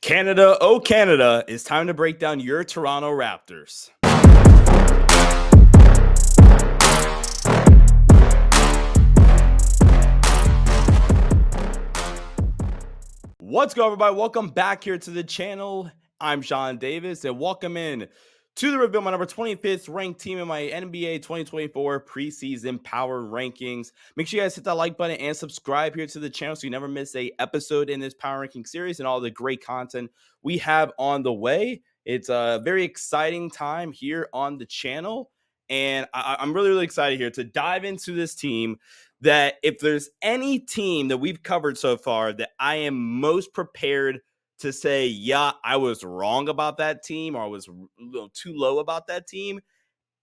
Canada, oh Canada, it's time to break down your Toronto Raptors. What's going on, everybody? Welcome back here to the channel. I'm Sean Davis, and welcome in to the reveal my number 25th ranked team in my NBA 2024 preseason power rankings. Make sure you guys hit that like button and subscribe here to the channel so you never miss a episode in this power ranking series and all the great content we have on the way. It's a very exciting time here on the channel, and I'm really excited here to dive into this team. That if there's any team that we've covered so far that I am most prepared to say, yeah, I was wrong about that team, or I was a little too low about that team,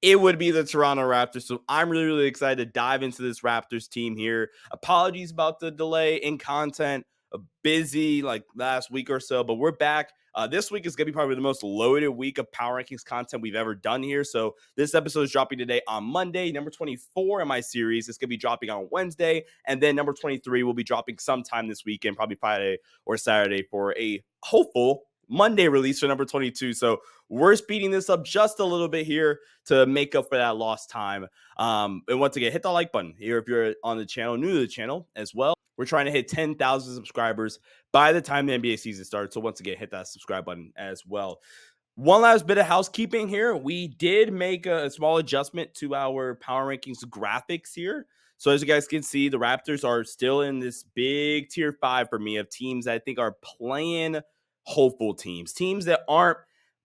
it would be the Toronto Raptors. So I'm really excited to dive into this Raptors team here. Apologies about the delay in content. A busy like last week or so, but we're back. This week is going to be probably the most loaded week of Power Rankings content we've ever done here. So this episode is dropping today on Monday. Number 24 in my series is going to be dropping on Wednesday. And then number 23 will be dropping sometime this weekend, probably Friday or Saturday, for a hopeful Monday release for number 22. So we're speeding this up just a little bit here to make up for that lost time. And once again, hit the like button here if you're on the channel, new to the channel as well. We're trying to hit 10,000 subscribers by the time the NBA season starts. So once again, hit that subscribe button as well. One last bit of housekeeping here. We did make a small adjustment to our power rankings graphics here. So as you guys can see, the Raptors are still in this big tier 5 for me of teams that I think are playing hopeful teams that aren't,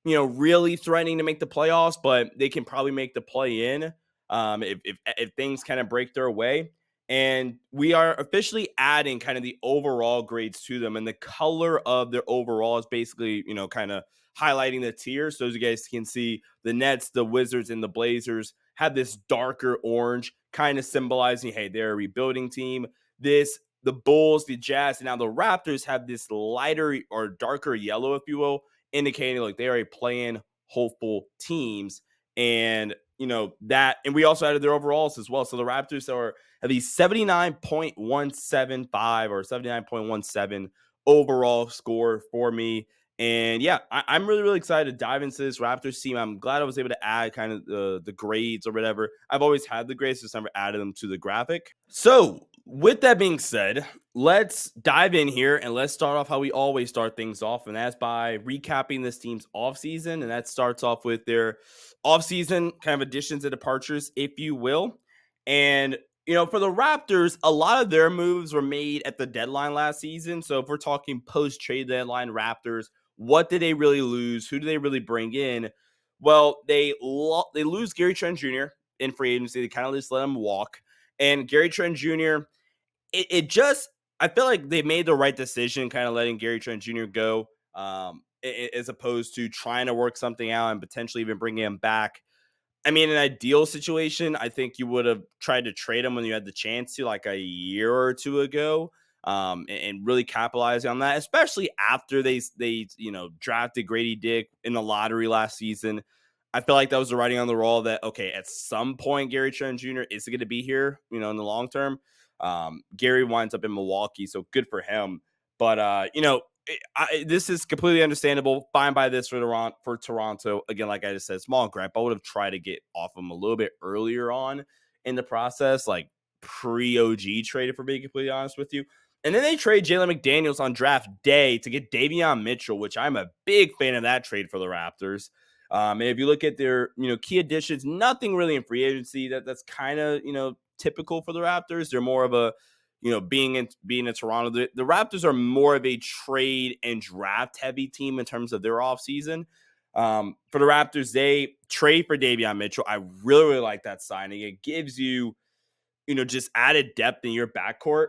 really threatening to make the playoffs, but they can probably make the play in if things kind of break their way. And we are officially adding kind of the overall grades to them, and the color of their overall is basically, kind of highlighting the tiers. So as you guys can see, the Nets, the Wizards, and the Blazers have this darker orange, kind of symbolizing, hey, they're a rebuilding team. The Bulls, the Jazz, and now the Raptors have this lighter or darker yellow, if you will, indicating like they are a play-in hopeful teams. And that, and we also added their overalls as well. So the Raptors have the 79.175 or 79.17 overall score for me. And yeah, I'm really excited to dive into this Raptors team. I'm glad I was able to add kind of the grades or whatever. I've always had the grades, just never added them to the graphic. So with that being said, let's dive in here and let's start off how we always start things off. And that's by recapping this team's offseason. And that starts off with their offseason kind of additions and departures, if you will. And for the Raptors, a lot of their moves were made at the deadline last season. So if we're talking post-trade deadline Raptors, what did they really lose? Who do they really bring in? Well, they lose Gary Trent Jr. in free agency. They kind of just let him walk. And Gary Trent Jr., I feel like they made the right decision kind of letting Gary Trent Jr. go as opposed to trying to work something out and potentially even bringing him back. I mean, in an ideal situation, I think you would have tried to trade him when you had the chance to, like a year or two ago, and really capitalize on that, especially after they drafted Grady Dick in the lottery last season. I feel like that was the writing on the wall that, okay, at some point, Gary Trent Jr. is going to be here, in the long term. Gary winds up in Milwaukee, so good for him. But, this is completely understandable. Fine by this for Toronto. Again, like I just said, small gripe. I would have tried to get off him a little bit earlier on in the process, like pre-OG trade, if we're being completely honest with you. And then they trade Jalen McDaniels on draft day to get Davion Mitchell, which I'm a big fan of that trade for the Raptors. And if you look at their, key additions, nothing really in free agency that's kind of, typical for the Raptors. They're more of a, being in Toronto, the Raptors are more of a trade and draft heavy team in terms of their offseason. For the Raptors, they trade for Davion Mitchell. I really like that signing. It gives you, just added depth in your backcourt.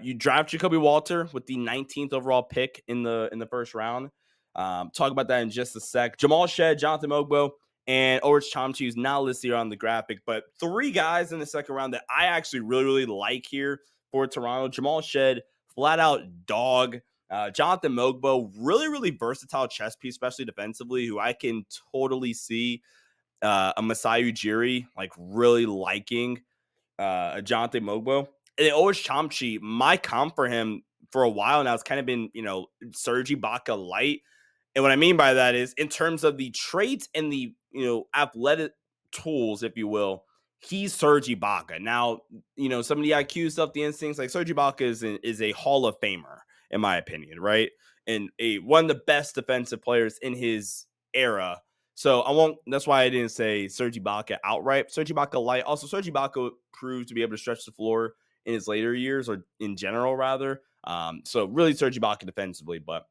You draft Jacoby Walter with the 19th overall pick in the first round. Talk about that in just a sec. Jamal Shead, Jonathan Mogbo, and Orich Chomchi is now listed here on the graphic. But 3 guys in the second round that I actually really like here for Toronto. Jamal Shead, flat out dog. Jonathan Mogbo, really versatile chess piece, especially defensively, who I can totally see a Masai Ujiri like really liking Jonathan Mogbo. And then Orich Chomchi, my comp for him for a while now, it's kind of been, Serge Ibaka light. And what I mean by that is in terms of the traits and the, athletic tools, if you will, he's Serge Ibaka. Now, some of the IQ stuff, the instincts, like Serge Ibaka is a Hall of Famer, in my opinion, right? And one of the best defensive players in his era. So that's why I didn't say Serge Ibaka outright. Serge Ibaka light. Also, Serge Ibaka proved to be able to stretch the floor in his later years, or in general, rather. So really Serge Ibaka defensively. But,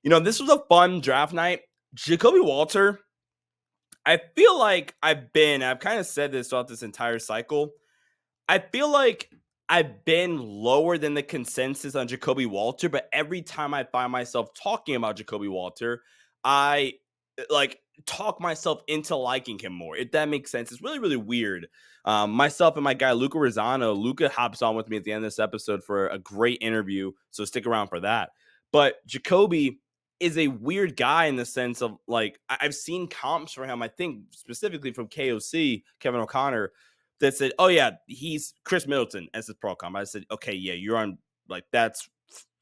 this was a fun draft night. Jacoby Walter, I feel like I've kind of said this throughout this entire cycle. I feel like I've been lower than the consensus on Jacoby Walter, but every time I find myself talking about Jacoby Walter, I like talk myself into liking him more, if that makes sense. It's really, really weird. Myself and my guy, Luca Rosano, Luca hops on with me at the end of this episode for a great interview, so stick around for that. But Jacoby is a weird guy in the sense of, like, I've seen comps for him, I think specifically from KOC, Kevin O'Connor, that said, oh yeah, he's Chris Middleton as his pro comp. I said, okay, yeah, you're on, like, that's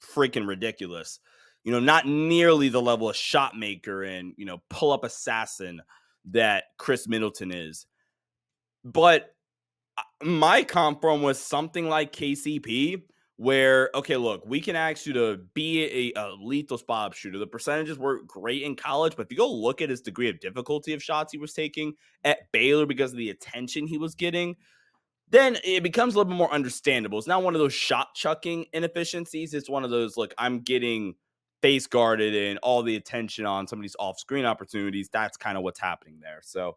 freaking ridiculous. Not nearly the level of shot maker and, pull up assassin that Chris Middleton is. But my comp from was something like KCP, where, okay, look, we can ask you to be a lethal spot up shooter. The percentages were great in college, but if you go look at his degree of difficulty of shots he was taking at Baylor because of the attention he was getting, then it becomes a little bit more understandable. It's not one of those shot chucking inefficiencies. It's one of those, like, I'm getting face guarded and all the attention on some of these off screen opportunities. That's kind of what's happening there. So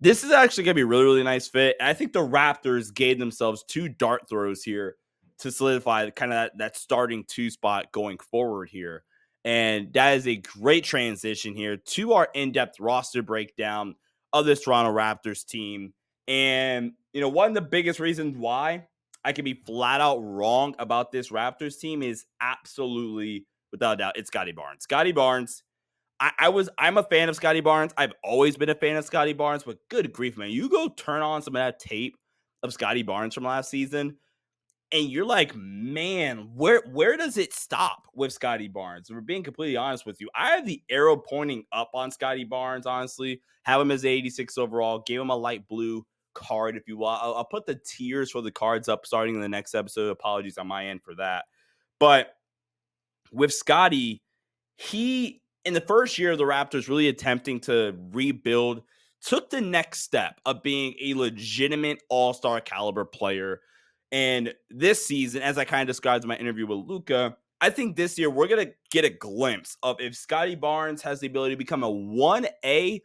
this is actually going to be a really, really nice fit. And I think the Raptors gave themselves 2 dart throws here to solidify kind of that starting 2 spot going forward here. And that is a great transition here to our in-depth roster breakdown of this Toronto Raptors team. And, one of the biggest reasons why I can be flat out wrong about this Raptors team is absolutely, without a doubt, it's Scottie Barnes. Scottie Barnes, I'm a fan of Scottie Barnes. I've always been a fan of Scottie Barnes, but good grief, man. You go turn on some of that tape of Scottie Barnes from last season, and you're like, man, where does it stop with Scottie Barnes? And we're being completely honest with you. I have the arrow pointing up on Scottie Barnes, honestly. Have him as 86 overall. Gave him a light blue card, if you will. I'll put the tiers for the cards up starting in the next episode. Apologies on my end for that. But with Scottie, he, in the first year of the Raptors really attempting to rebuild, took the next step of being a legitimate all-star caliber player. And this season, as I kind of described in my interview with Luca, I think this year we're going to get a glimpse of if Scottie Barnes has the ability to become a 1A.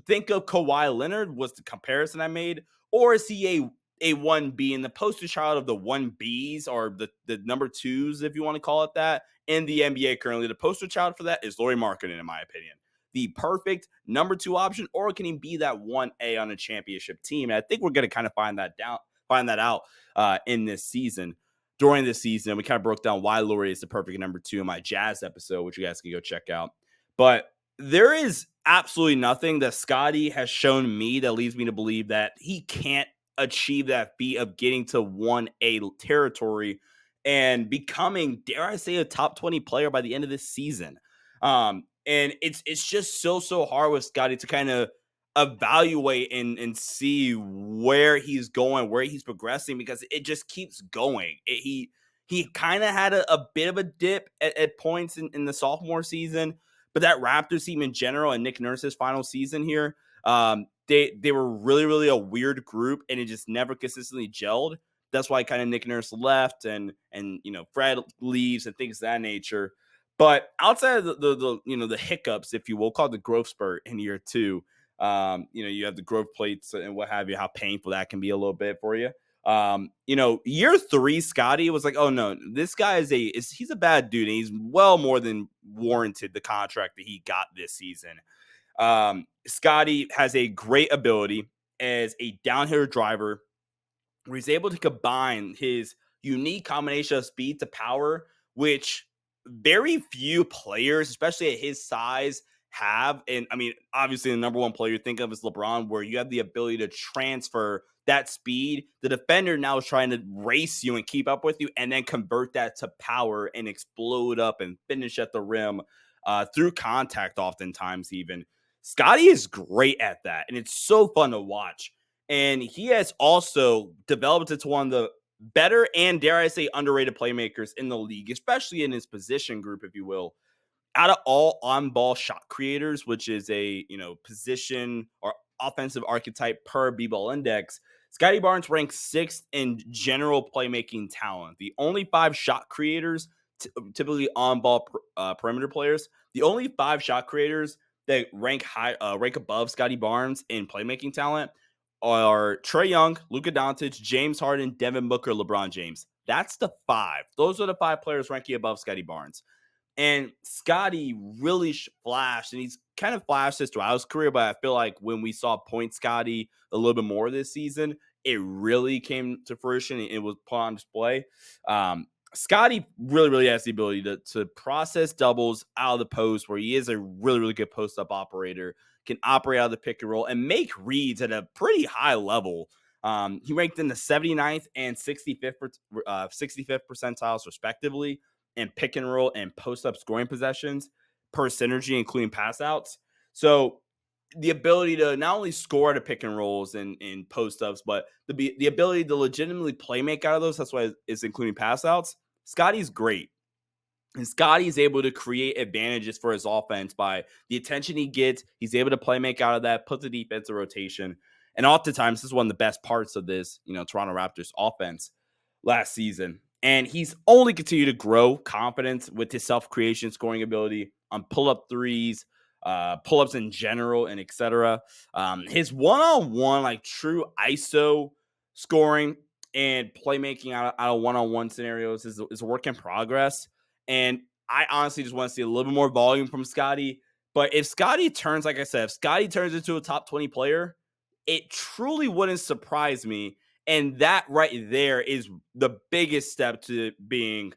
Think of Kawhi Leonard was the comparison I made, or is he a 1B and the poster child of the 1Bs, or the number 2s, if you want to call it that, in the NBA currently? The poster child for that is Lauri Markkanen, in my opinion. The perfect number 2 option, or can he be that 1A on a championship team? And I think we're going to kind of find that out in this season. During this season, we kind of broke down why Lauri is the perfect number 2 in my Jazz episode, which you guys can go check out. But there is absolutely nothing that Scottie has shown me that leads me to believe that he can't achieve that feat of getting to 1A territory and becoming, dare I say, a top 20 player by the end of this season. And it's just so hard with Scottie to kind of evaluate and see where he's going, where he's progressing, because it just keeps going. He kind of had a bit of a dip at points in the sophomore season, but that Raptors team in general and Nick Nurse's final season here, they were really, really a weird group, and it just never consistently gelled. That's why kind of Nick Nurse left, and Fred leaves and things of that nature. But outside of the hiccups, if you will, call it the growth spurt in year 2, you have the growth plates and what have you, how painful that can be a little bit for you. Year 3, Scottie was like, oh no, this guy he's a bad dude, and he's well more than warranted the contract that he got this season. Scottie has a great ability as a downhitter driver, where he's able to combine his unique combination of speed to power, which very few players, especially at his size, have. And I mean, obviously, the number one player you think of is LeBron, where you have the ability to transfer that speed. The defender now is trying to race you and keep up with you, and then convert that to power and explode up and finish at the rim through contact, oftentimes, even. Scotty is great at that, and it's so fun to watch. And he has also developed into one of the better and, dare I say, underrated playmakers in the league, especially in his position group, if you will. Out of all on-ball shot creators, which is a position or offensive archetype per B-ball index, Scotty Barnes ranks sixth in general playmaking talent. The only five shot creators, typically on-ball perimeter players, the only five shot creators that rank above Scotty Barnes in playmaking talent are Trae Young, Luca Doncic, James Harden, Devin Booker, LeBron James. That's the five. Those are the five players ranking above Scotty Barnes. And Scotty really flashed, and he's kind of flashed this throughout his career, but I feel like when we saw Point Scotty a little bit more this season, it really came to fruition and it was put on display. Scotty really, really has the ability to process doubles out of the post, where he is a really, really good post-up operator, can operate out of the pick and roll, and make reads at a pretty high level. He ranked in the 79th and 65th percentiles, respectively, and pick and roll and post-up scoring possessions per synergy, including pass outs. So the ability to not only score at a pick and rolls and post-ups, but the ability to legitimately play make out of those, that's why it's including pass outs. Scotty's great. And Scotty's able to create advantages for his offense by the attention he gets. He's able to play make out of that, put the defense in rotation. And oftentimes, this is one of the best parts of this, Toronto Raptors offense last season. And he's only continued to grow confidence with his self-creation scoring ability on pull-up threes, pull-ups in general, and etc. His one-on-one, true ISO scoring and playmaking out of one-on-one scenarios is a work in progress. And I honestly just want to see a little bit more volume from Scotty. But if Scotty turns, like I said, if Scotty turns into a top 20 player, it truly wouldn't surprise me. And that right there is the biggest step to being,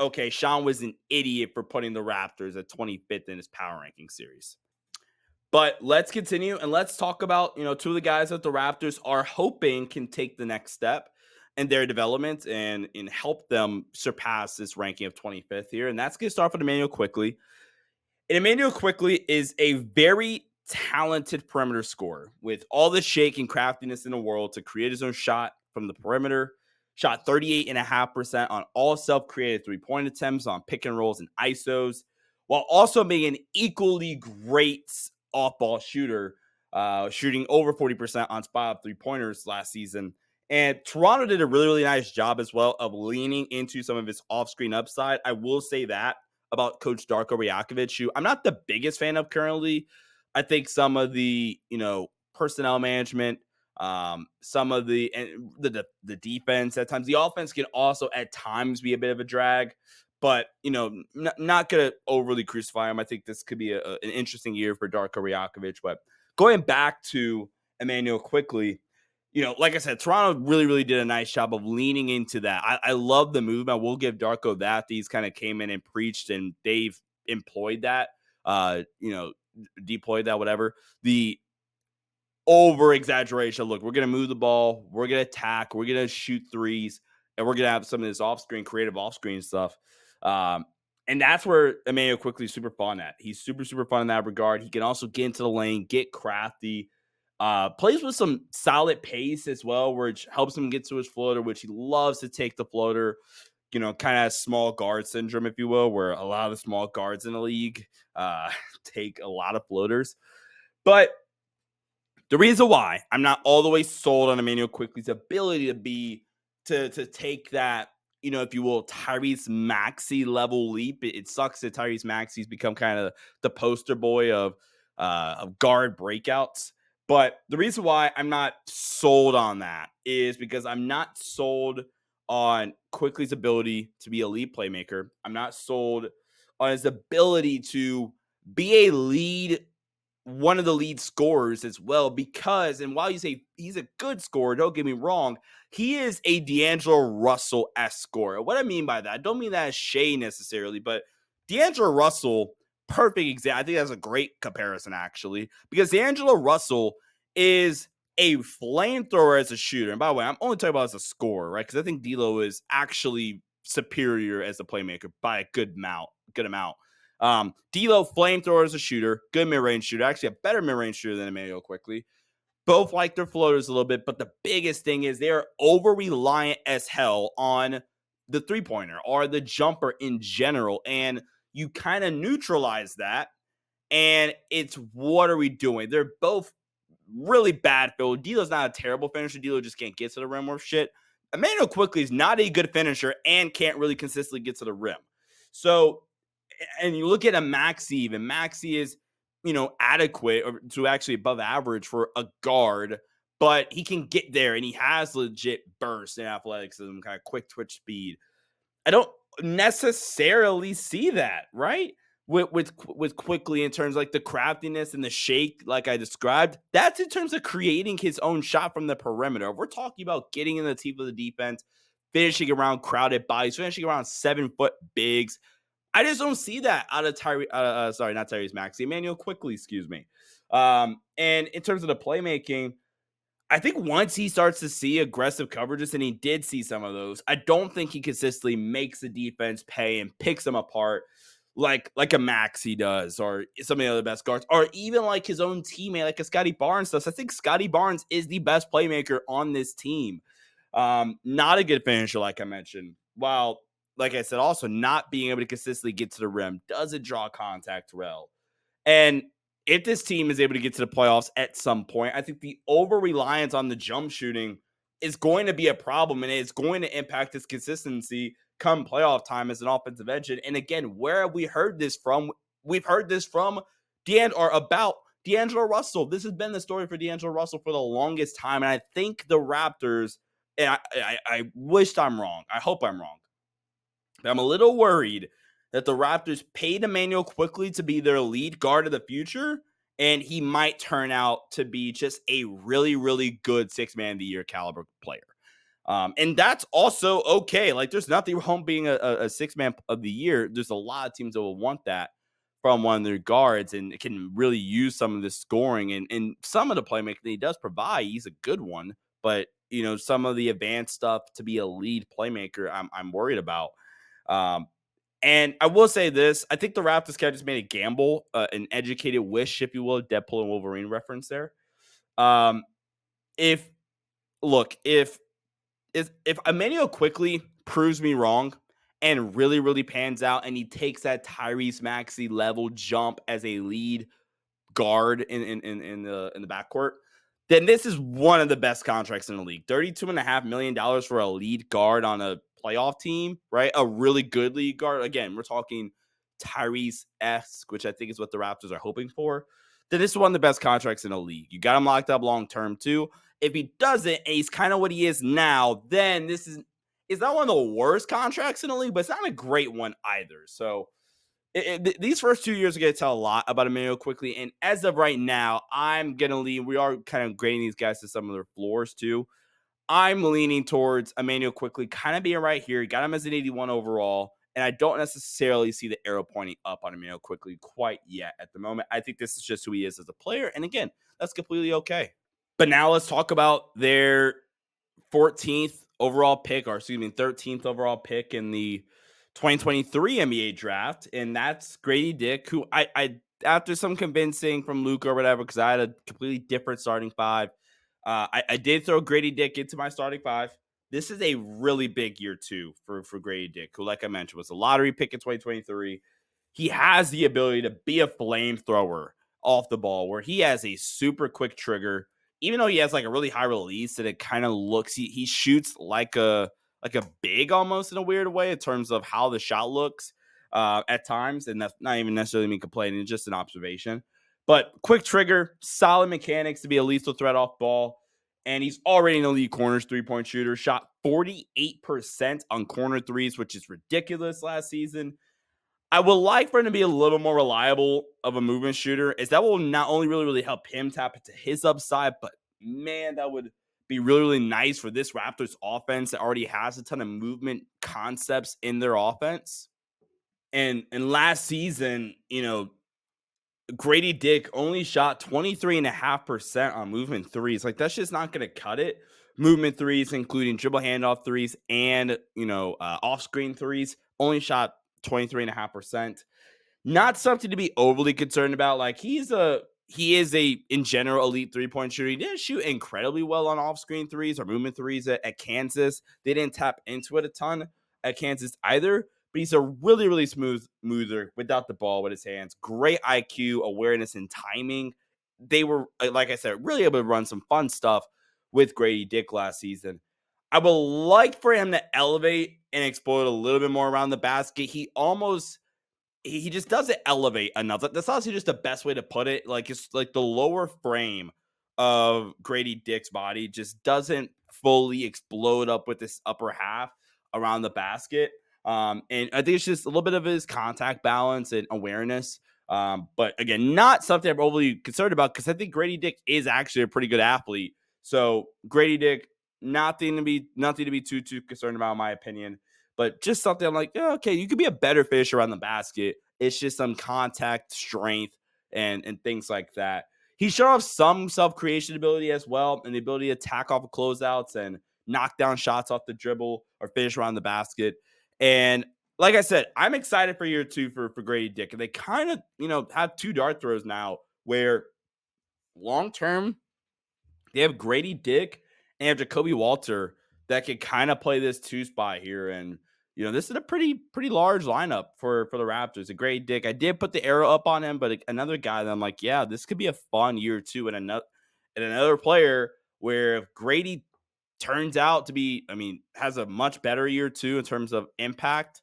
okay, Sean was an idiot for putting the Raptors at 25th in his power ranking series. But let's continue and let's talk about, two of the guys that the Raptors are hoping can take the next step in their development and help them surpass this ranking of 25th here. And that's going to start with Immanuel Quickley. And Immanuel Quickley is a very talented perimeter scorer with all the shake and craftiness in the world to create his own shot from the perimeter. Shot 38.5% on all self-created three-point attempts on pick and rolls and ISOs, while also being an equally great off-ball shooter, shooting over 40% on spot-up three-pointers last season. And Toronto did a really, really nice job as well of leaning into some of his off-screen upside. I will say that about Coach Darko Rajakovic, who I'm not the biggest fan of currently. I think some of the, personnel management, some of the defense at times, the offense can also at times be a bit of a drag, but, not going to overly crucify him. I think this could be an interesting year for Darko Rajakovic. But going back to Immanuel Quickley, like I said, Toronto really, really did a nice job of leaning into that. I love the move. I will give Darko that. These kind of came in and preached, and they've employed that, deployed that, whatever. The over-exaggeration. Look, we're going to move the ball. We're going to attack. We're going to shoot threes. And we're going to have some of this off-screen, creative off-screen stuff. And that's where Immanuel Quickley is super fun at. He's super, super fun in that regard. He can also get into the lane, get crafty. Plays with some solid pace as well, which helps him get to his floater, which he loves to take the floater, kind of has small guard syndrome, if you will, where a lot of the small guards in the league take a lot of floaters. But the reason why I'm not all the way sold on Immanuel Quickley's ability to take that, if you will, Tyrese Maxey level leap. It sucks that Tyrese Maxey's become kind of the poster boy of guard breakouts. But the reason why I'm not sold on that is because I'm not sold on Quickley's ability to be a lead playmaker. I'm not sold on his ability to be one of the lead scorers as well, because, and while you say he's a good scorer, don't get me wrong, he is a D'Angelo Russell-esque scorer. What I mean by that, I don't mean that as shade necessarily, but D'Angelo Russell perfect example. I think that's a great comparison, actually, because D'Angelo Russell is a flamethrower as a shooter. And by the way, I'm only talking about as a scorer, right? Because I think D'Lo is actually superior as a playmaker by a good amount. D'Lo flamethrower as a shooter, good mid-range shooter, actually a better mid-range shooter than Emmanuel Quickly. Both like their floaters a little bit, but the biggest thing is they're over-reliant as hell on the three-pointer or the jumper in general. And you kind of neutralize that. And it's, what are we doing? They're both really bad field. D'Lo's not a terrible finisher. D'Lo just can't get to the rim or shit. Emmanuel Quickly is not a good finisher and can't really consistently get to the rim. So, and you look at a Maxey, even Maxey is, adequate or to actually above average for a guard, but he can get there and he has legit burst and athleticism, kind of quick twitch speed. I don't necessarily see that, right? With Quickly in terms of like the craftiness and the shake, like I described, that's in terms of creating his own shot from the perimeter. If we're talking about getting in the teeth of the defense, finishing around crowded bodies, finishing around 7-foot bigs. I just don't see that out of not Tyrese Maxey, Emmanuel Quickly, excuse me. And in terms of the playmaking, I think once he starts to see aggressive coverages, and he did see some of those, I don't think he consistently makes the defense pay and picks them apart like a Maxey does, or some of the other best guards, or even like his own teammate, like a Scotty Barnes does. I think Scotty Barnes is the best playmaker on this team. Not a good finisher, like I mentioned. While, like I said, also not being able to consistently get to the rim, doesn't draw contact well. And if this team is able to get to the playoffs at some point, I think the over reliance on the jump shooting is going to be a problem, and it's going to impact its consistency come playoff time as an offensive engine. And again, where have we heard this from? We've heard this from about D'Angelo Russell. This has been the story for D'Angelo Russell for the longest time. And I think the Raptors, and I wished I'm wrong. I hope I'm wrong. But I'm a little worried that the Raptors paid Emmanuel Quickly to be their lead guard of the future, and he might turn out to be just a really, really good six-man of the year caliber player. And that's also okay. Like, there's nothing wrong being a six-man of the year. There's a lot of teams that will want that from one of their guards, and can really use some of the scoring and some of the playmaking that he does provide. He's a good one, but some of the advanced stuff to be a lead playmaker, I'm worried about. And I will say this: I think the Raptors kind of just made a gamble, an educated wish, if you will, Deadpool and Wolverine reference there. If Emmanuel Quickly proves me wrong and really, really pans out, and he takes that Tyrese Maxey level jump as a lead guard in the backcourt, then this is one of the best contracts in the league. $32.5 million for a lead guard on a playoff team, right? A really good lead guard. Again, we're talking Tyrese-esque, which I think is what the Raptors are hoping for. Then this is one of the best contracts in the league. You got him locked up long-term too. If he doesn't, and he's kind of what he is now, then this is not one of the worst contracts in the league, but it's not a great one either. So these first 2 years are going to tell a lot about Emmanuel Quickly. And as of right now, I'm going to lean. We are kind of grading these guys to some of their floors too. I'm leaning towards Emmanuel Quickly kind of being right here. Got him as an 81 overall. And I don't necessarily see the arrow pointing up on Emmanuel Quickly quite yet at the moment. I think this is just who he is as a player. And again, that's completely okay. But now let's talk about their 14th overall pick, or excuse me, 13th overall pick in the 2023 NBA draft, and that's Grady Dick, who I after some convincing from Luca or whatever, because I had a completely different starting five, I did throw Grady Dick into my starting five. This is a really big year too for Grady Dick, who, like I mentioned, was a lottery pick in 2023. He has the ability to be a flamethrower off the ball, where he has a super quick trigger. Even though he has like a really high release, that it kind of looks, he shoots like a big almost in a weird way in terms of how the shot looks at times. And that's not even necessarily me complaining, it's just an observation. But quick trigger, solid mechanics to be a lethal threat off ball. And he's already an elite corners 3-point shooter, shot 48% on corner threes, which is ridiculous last season. I would like for him to be a little more reliable of a movement shooter, as that will not only really, really help him tap into his upside, but man, that would be really, really nice for this Raptors offense that already has a ton of movement concepts in their offense. And last season, Grady Dick only shot 23.5% on movement threes. Like, that's just not going to cut it. Movement threes, including dribble handoff threes and, off screen threes, only shot 23.5%. Not something to be overly concerned about. Like, he is a in general elite 3-point shooter. He didn't shoot incredibly well on off-screen threes or movement threes at Kansas. They didn't tap into it a ton at Kansas either. But he's a really, really smoother without the ball with his hands. Great IQ, awareness, and timing. They were, like I said, really able to run some fun stuff with Grady Dick last season. I would like for him to elevate and explode a little bit more around the basket. He just doesn't elevate enough. That's honestly just the best way to put it. Like, it's like the lower frame of Grady Dick's body just doesn't fully explode up with this upper half around the basket. And I think it's just a little bit of his contact balance and awareness. But again, not something I'm overly concerned about because I think Grady Dick is actually a pretty good athlete. So Grady Dick, nothing to be too concerned about, in my opinion. But just something I'm like, yeah, okay, you could be a better finisher around the basket. It's just some contact strength and things like that. He showed off some self-creation ability as well, and the ability to attack off of closeouts and knock down shots off the dribble or finish around the basket. And like I said, I'm excited for year 2 for Grady Dick. And they kind of, have 2 dart throws now where long term they have Grady Dick and have Jacoby Walter that could kind of play this 2 spot here. And this is a pretty large lineup for the Raptors. A Grady Dick, I did put the arrow up on him, but another guy that I'm like, yeah, this could be a fun year 2, and another player where if Grady turns out to be, has a much better year 2 in terms of impact,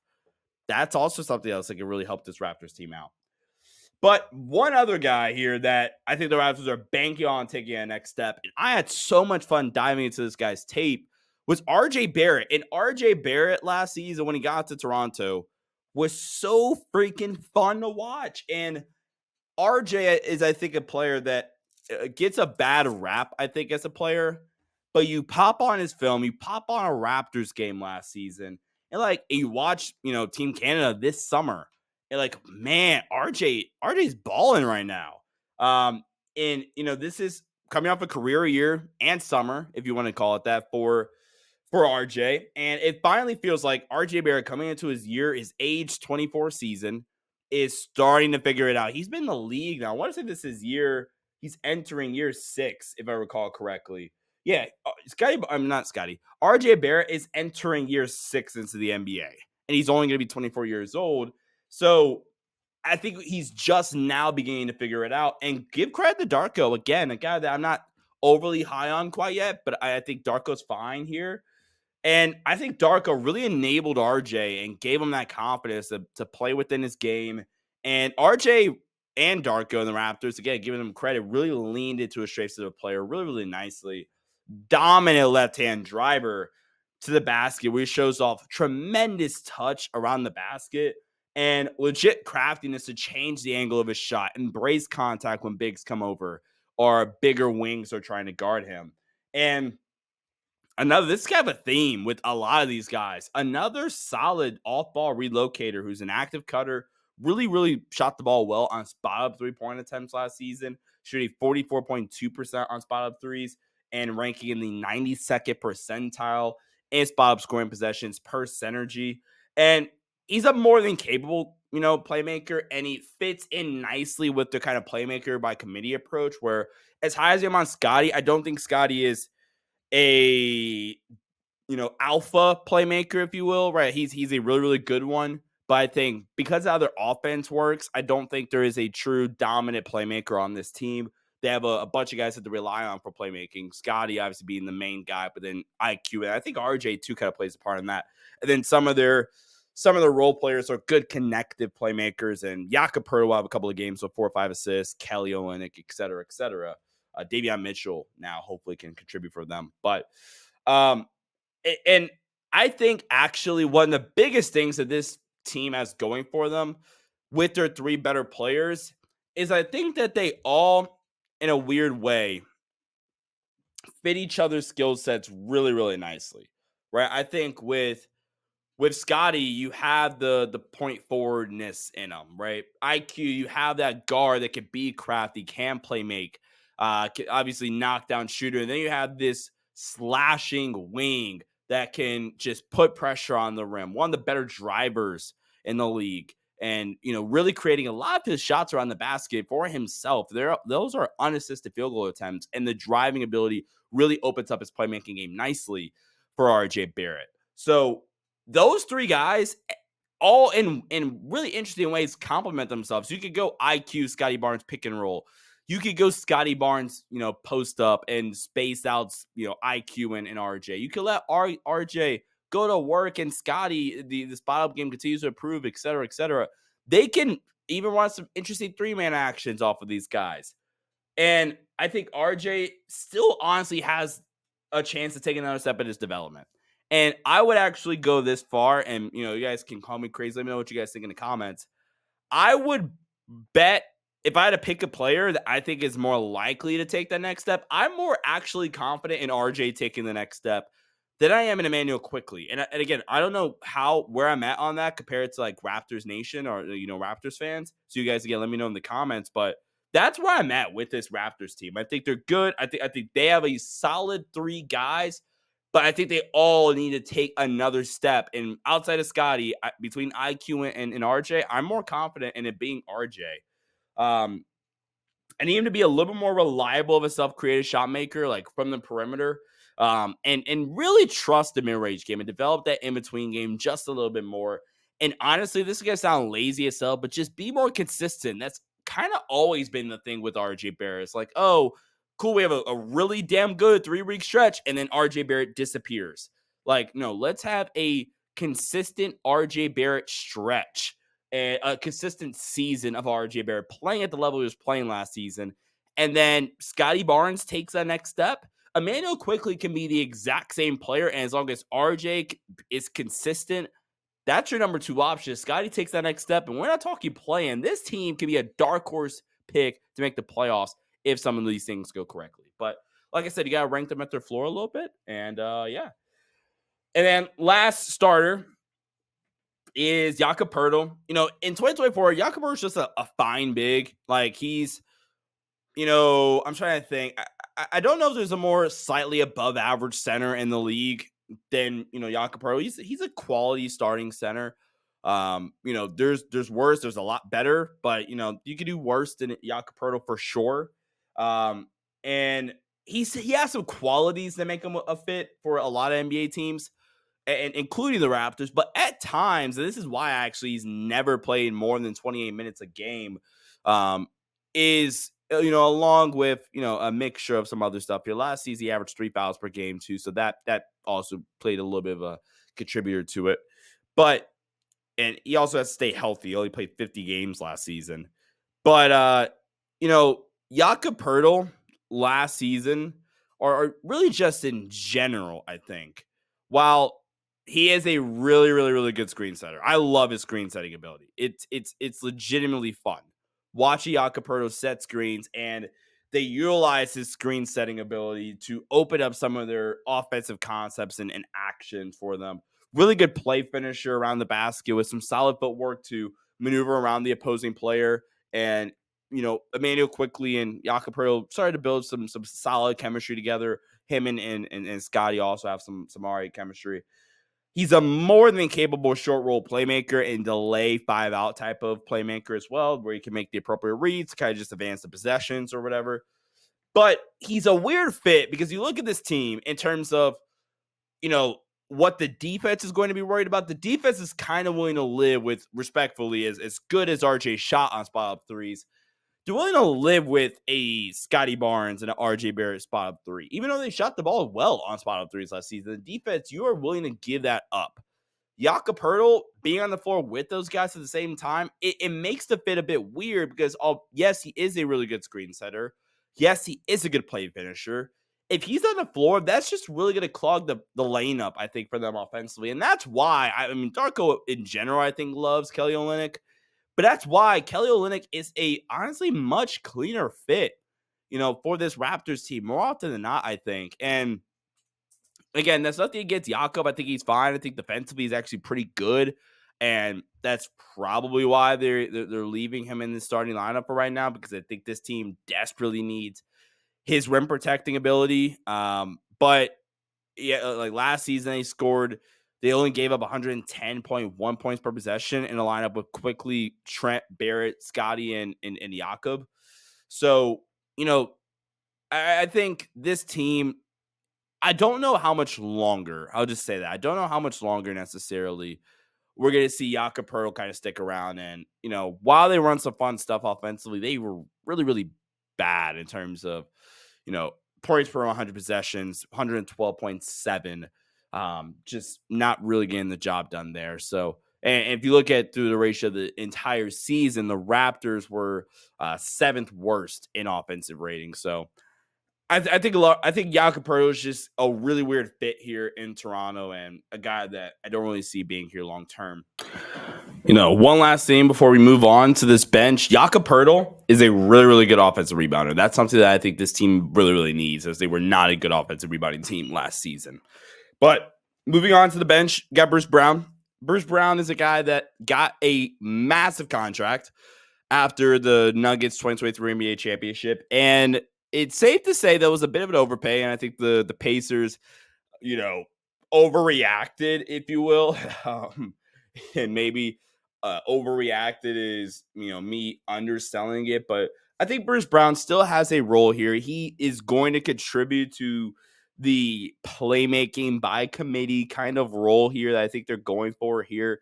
that's also something else that can really help this Raptors team out. But one other guy here that I think the Raptors are banking on taking a next step, and I had so much fun diving into this guy's tape, was RJ Barrett. And RJ Barrett last season, when he got to Toronto, was so freaking fun to watch. And RJ is, I think, a player that gets a bad rap, I think, as a player. But you pop on his film, you pop on a Raptors game last season, and you watch, Team Canada this summer, and man, RJ's balling right now. And this is coming off a career year and summer, if you want to call it that, for RJ. And it finally feels like RJ Barrett coming into his age 24 season is starting to figure it out. He's been in the league now. I want to say this is he's entering year 6, if I recall correctly. Yeah, I'm not Scotty. RJ Barrett is entering year 6 into the NBA, and he's only going to be 24 years old. So I think he's just now beginning to figure it out. And give credit to Darko, again, a guy that I'm not overly high on quite yet, but I think Darko's fine here. And I think Darko really enabled RJ and gave him that confidence to play within his game. And RJ and Darko and the Raptors, again, giving them credit, really leaned into a straight set of player really, really nicely. Dominant left-hand driver to the basket where he shows off tremendous touch around the basket and legit craftiness to change the angle of his shot, embrace contact when bigs come over or bigger wings are trying to guard him. And this is kind of a theme with a lot of these guys. Another solid off-ball relocator who's an active cutter, really, really shot the ball well on spot-up three-point attempts last season, shooting 44.2% on spot-up threes and ranking in the 92nd percentile in spot-up scoring possessions per synergy. And he's a more than capable, playmaker, and he fits in nicely with the kind of playmaker by committee approach where as high as I'm on Scotty, I don't think Scotty is a alpha playmaker, if you will, right? He's a really, really good one. But I think because of how their offense works, I don't think there is a true dominant playmaker on this team. They have a bunch of guys that they rely on for playmaking. Scotty obviously being the main guy, but then IQ, and I think RJ too kind of plays a part in that. And then some of their role players are good connective playmakers, and Jakob Poeltl will have a couple of games with 4 or 5 assists, Kelly Olynyk, et cetera, et cetera. Davion Mitchell now hopefully can contribute for them. But and I think actually one of the biggest things that this team has going for them with their 3 better players is I think that they all, in a weird way, fit each other's skill sets really, really nicely, right? I think with with Scotty, you have the point forwardness in him, right? IQ, you have that guard that can be crafty, can play make, can obviously knock down shooter. And then you have this slashing wing that can just put pressure on the rim. One of the better drivers in the league. And, really creating a lot of his shots around the basket for himself. Those are unassisted field goal attempts. And the driving ability really opens up his playmaking game nicely for RJ Barrett. So those three guys, all in really interesting ways, complement themselves. You could go IQ, Scotty Barnes pick and roll. You could go Scotty Barnes, post up and space out, IQ and RJ. You could let RJ go to work, and Scotty, the spot up game continues to improve, et cetera, et cetera. They can even run some interesting 3-man actions off of these guys. And I think RJ still honestly has a chance to take another step in his development. And I would actually go this far, and you guys can call me crazy. Let me know what you guys think in the comments. I would bet if I had to pick a player that I think is more likely to take that next step, I'm more actually confident in RJ taking the next step than I am in Emmanuel Quickly. And again, I don't know where I'm at on that compared to like Raptors Nation or Raptors fans. So you guys again, let me know in the comments. But that's where I'm at with this Raptors team. I think they're good. I think they have a solid 3 guys, but I think they all need to take another step. And outside of Scotty, between IQ and RJ, I'm more confident in it being RJ. I need him to be a little bit more reliable of a self-created shot maker, like from the perimeter, and really trust the mid-range game and develop that in-between game just a little bit more. And honestly, this is going to sound lazy as hell, but just be more consistent. That's kind of always been the thing with RJ Barrett. It's like, oh, cool, we have a really damn good 3-week stretch, and then RJ Barrett disappears. Like, no, let's have a consistent RJ Barrett stretch and a consistent season of RJ Barrett playing at the level he was playing last season. And then Scotty Barnes takes that next step. Emmanuel Quickly can be the exact same player, and as long as RJ is consistent, that's your number 2 option. Scotty takes that next step, and we're not talking playing. This team can be a dark horse pick to make the playoffs if some of these things go correctly. But like I said, you got to rank them at their floor a little bit, and yeah. And then last starter is Jakob Poeltl. In 2024, Jakob Poeltl is just a fine big. Like he's, I'm trying to think. I don't know if there's a more slightly above average center in the league than Jakob Poeltl. He's a quality starting center. There's worse. There's a lot better, but you could do worse than Jakob Poeltl for sure. And he has some qualities that make him a fit for a lot of NBA teams, and including the Raptors. But at times, and this is why actually he's never played more than 28 minutes a game, is along with a mixture of some other stuff. Your last season, he averaged 3 fouls per game too, so that also played a little bit of a contributor to it. And he also has to stay healthy. He only played 50 games last season. But Jakob Poeltl last season, or really just in general, I think, while he is a really, really, really good screen setter. I love his screen setting ability. It's legitimately fun watching Jakob Poeltl set screens, and they utilize his screen setting ability to open up some of their offensive concepts and actions for them. Really good play finisher around the basket with some solid footwork to maneuver around the opposing player. And Emmanuel Quickly and Jakob Poeltl started to build some solid chemistry together. Him and Scotty also have some all right chemistry. He's a more than capable short roll playmaker and delay 5-out type of playmaker as well, where he can make the appropriate reads, kind of just advance the possessions or whatever. But he's a weird fit because you look at this team in terms of, what the defense is going to be worried about. The defense is kind of willing to live with, respectfully, as good as RJ shot on spot up threes. They're willing to live with a Scotty Barnes and an RJ Barrett spot up 3, even though they shot the ball well on spot up 3s last season. The defense, you are willing to give that up. Jakob Poeltl being on the floor with those guys at the same time, it makes the fit a bit weird because, yes, he is a really good screen setter. Yes, he is a good play finisher. If he's on the floor, that's just really going to clog the lane up, I think, for them offensively. And that's why, Darko in general, I think, loves Kelly Olynyk. But that's why Kelly Olynyk is a honestly much cleaner fit, for this Raptors team more often than not, I think. And again, that's nothing against Jakob. I think he's fine. I think defensively he's actually pretty good, and that's probably why they're leaving him in the starting lineup for right now, because I think this team desperately needs his rim protecting ability. But yeah, like last season they only gave up 110.1 points per possession in a lineup with quickly Trent, Barrett, Scotty, and Jakob. So, you know, I think this team, I don't know how much longer. I'll just say that. I don't know how much longer necessarily we're going to see Jakob Poeltl kind of stick around. And, while they run some fun stuff offensively, they were really, really bad in terms of, you know, points per 100 possessions, 112.7. Just not really getting the job done there. So, and if you look at through the ratio of the entire season, the Raptors were seventh worst in offensive rating. So, I think Jakob Poeltl is just a really weird fit here in Toronto, and a guy that I don't really see being here long term. One last thing before we move on to this bench. Jakob Poeltl is a really, really good offensive rebounder. That's something that I think this team really, really needs, as they were not a good offensive rebounding team last season. But moving on to the bench, got Bruce Brown. Bruce Brown is a guy that got a massive contract after the Nuggets 2023 NBA championship. And it's safe to say that was a bit of an overpay. And I think the Pacers, overreacted, if you will. And maybe overreacted is, me underselling it. But I think Bruce Brown still has a role here. He is going to contribute to the playmaking by committee kind of role here that I think they're going for here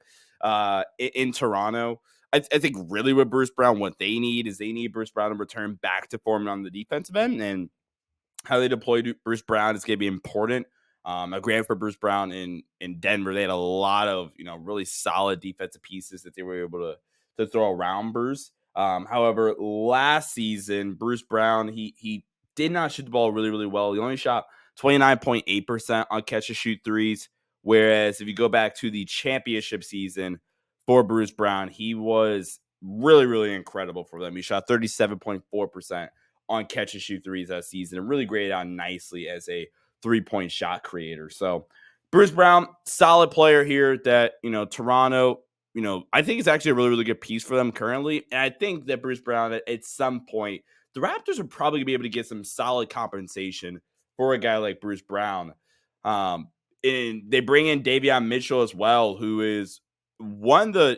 in Toronto. I think really what Bruce Brown, what they need is they need Bruce Brown to return back to forming on the defensive end, and how they deploy Bruce Brown is going to be important. Granted, for Bruce Brown in Denver, they had a lot of really solid defensive pieces that they were able to throw around Bruce. However, last season, Bruce Brown he did not shoot the ball really, really well. He only shot 29.8% on catch and shoot threes. Whereas if you go back to the championship season for Bruce Brown, he was really, really incredible for them. He shot 37.4% on catch and shoot threes that season, and really graded out nicely as a 3-point shot creator. So Bruce Brown, solid player here that, Toronto, I think it's actually a really, really good piece for them currently. And I think that Bruce Brown at some point, the Raptors are probably gonna be able to get some solid compensation for a guy like Bruce Brown. And they bring in Davion Mitchell as well, who is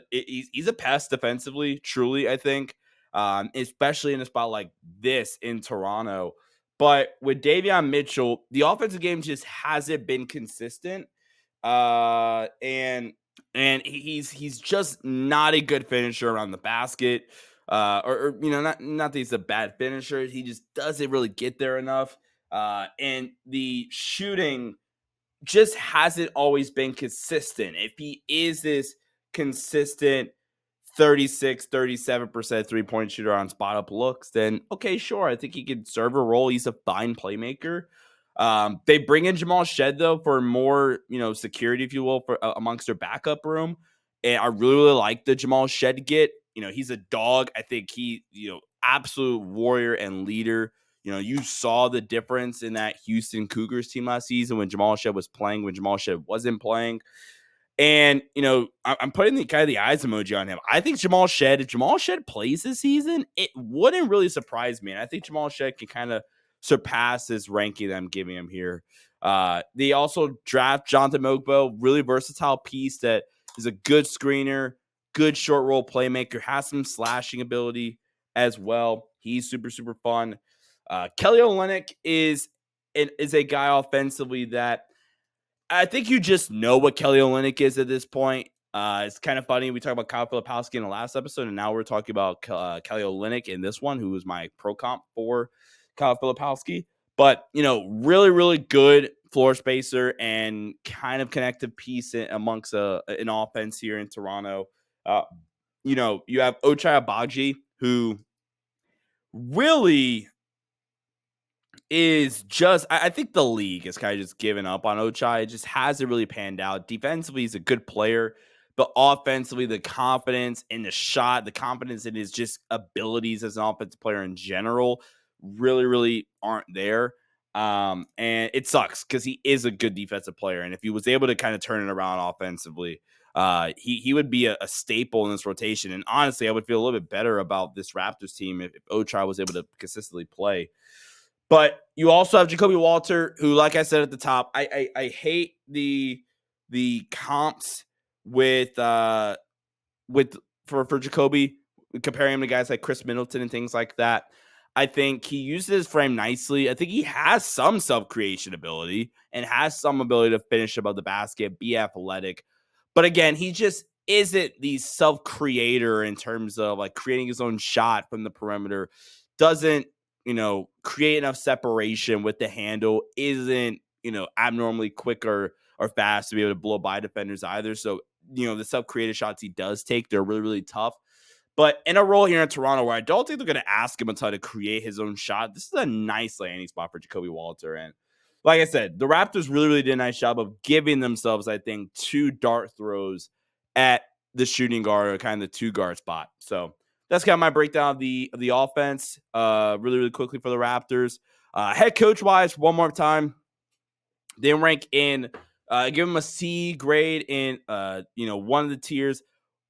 he's a pest defensively, truly, I think. Especially in a spot like this in Toronto. But with Davion Mitchell, the offensive game just hasn't been consistent. And he's just not a good finisher around the basket. Not that he's a bad finisher. He just doesn't really get there enough. And the shooting just hasn't always been consistent. If he is this consistent 37% three-point shooter on spot up looks, then okay, sure. I think he could serve a role. He's a fine playmaker. They bring in Jamal Shed, though, for more, security, if you will, for amongst their backup room. And I really, really like the Jamal Shed get. He's a dog. I think he, absolute warrior and leader. You saw the difference in that Houston Cougars team last season when Jamal Shed was playing, when Jamal Shed wasn't playing. And, I'm putting the kind of the eyes emoji on him. I think if Jamal Shed plays this season, it wouldn't really surprise me. And I think Jamal Shed can kind of surpass this ranking that I'm giving him here. They also draft Jonathan Mogbo, really versatile piece that is a good screener, good short roll playmaker, has some slashing ability as well. He's super, super fun. Kelly Olynyk is a guy offensively that I think you just know what Kelly Olynyk is at this point. It's kind of funny. We talked about Kyle Filipowski in the last episode, and now we're talking about Kelly Olynyk in this one, who was my pro comp for Kyle Filipowski. But, really, really good floor spacer and kind of connective piece amongst an offense here in Toronto. You have Ochai Agbaji, who really is just, I think the league has kind of just given up on Ochai. It just hasn't really panned out. Defensively, he's a good player, but offensively, the confidence in the shot, the confidence in his just abilities as an offensive player in general really, really aren't there. And it sucks because he is a good defensive player. And if he was able to kind of turn it around offensively, he would be a staple in this rotation. And honestly, I would feel a little bit better about this Raptors team if Ochai was able to consistently play. But you also have Jacoby Walter, who, like I said at the top, I hate the comps with for Jacoby, comparing him to guys like Chris Middleton and things like that. I think he uses his frame nicely. I think he has some self-creation ability and has some ability to finish above the basket, be athletic. But again, he just isn't the self-creator in terms of like creating his own shot from the perimeter. Doesn't, create enough separation with the handle. Isn't, abnormally quick or fast to be able to blow by defenders either. So, the self-created shots he does take, they're really, really tough. But in a role here in Toronto where I don't think they're going to ask him to create his own shot, this is a nice landing spot for Jacoby Walter. And like I said, the Raptors really, really did a nice job of giving themselves, I think, 2 dart throws at the shooting guard or kind of the 2-guard spot. So that's kind of my breakdown of the offense. Really, really quickly for the Raptors. Head coach wise, one more time, they rank in, give them a C grade in, one of the tiers,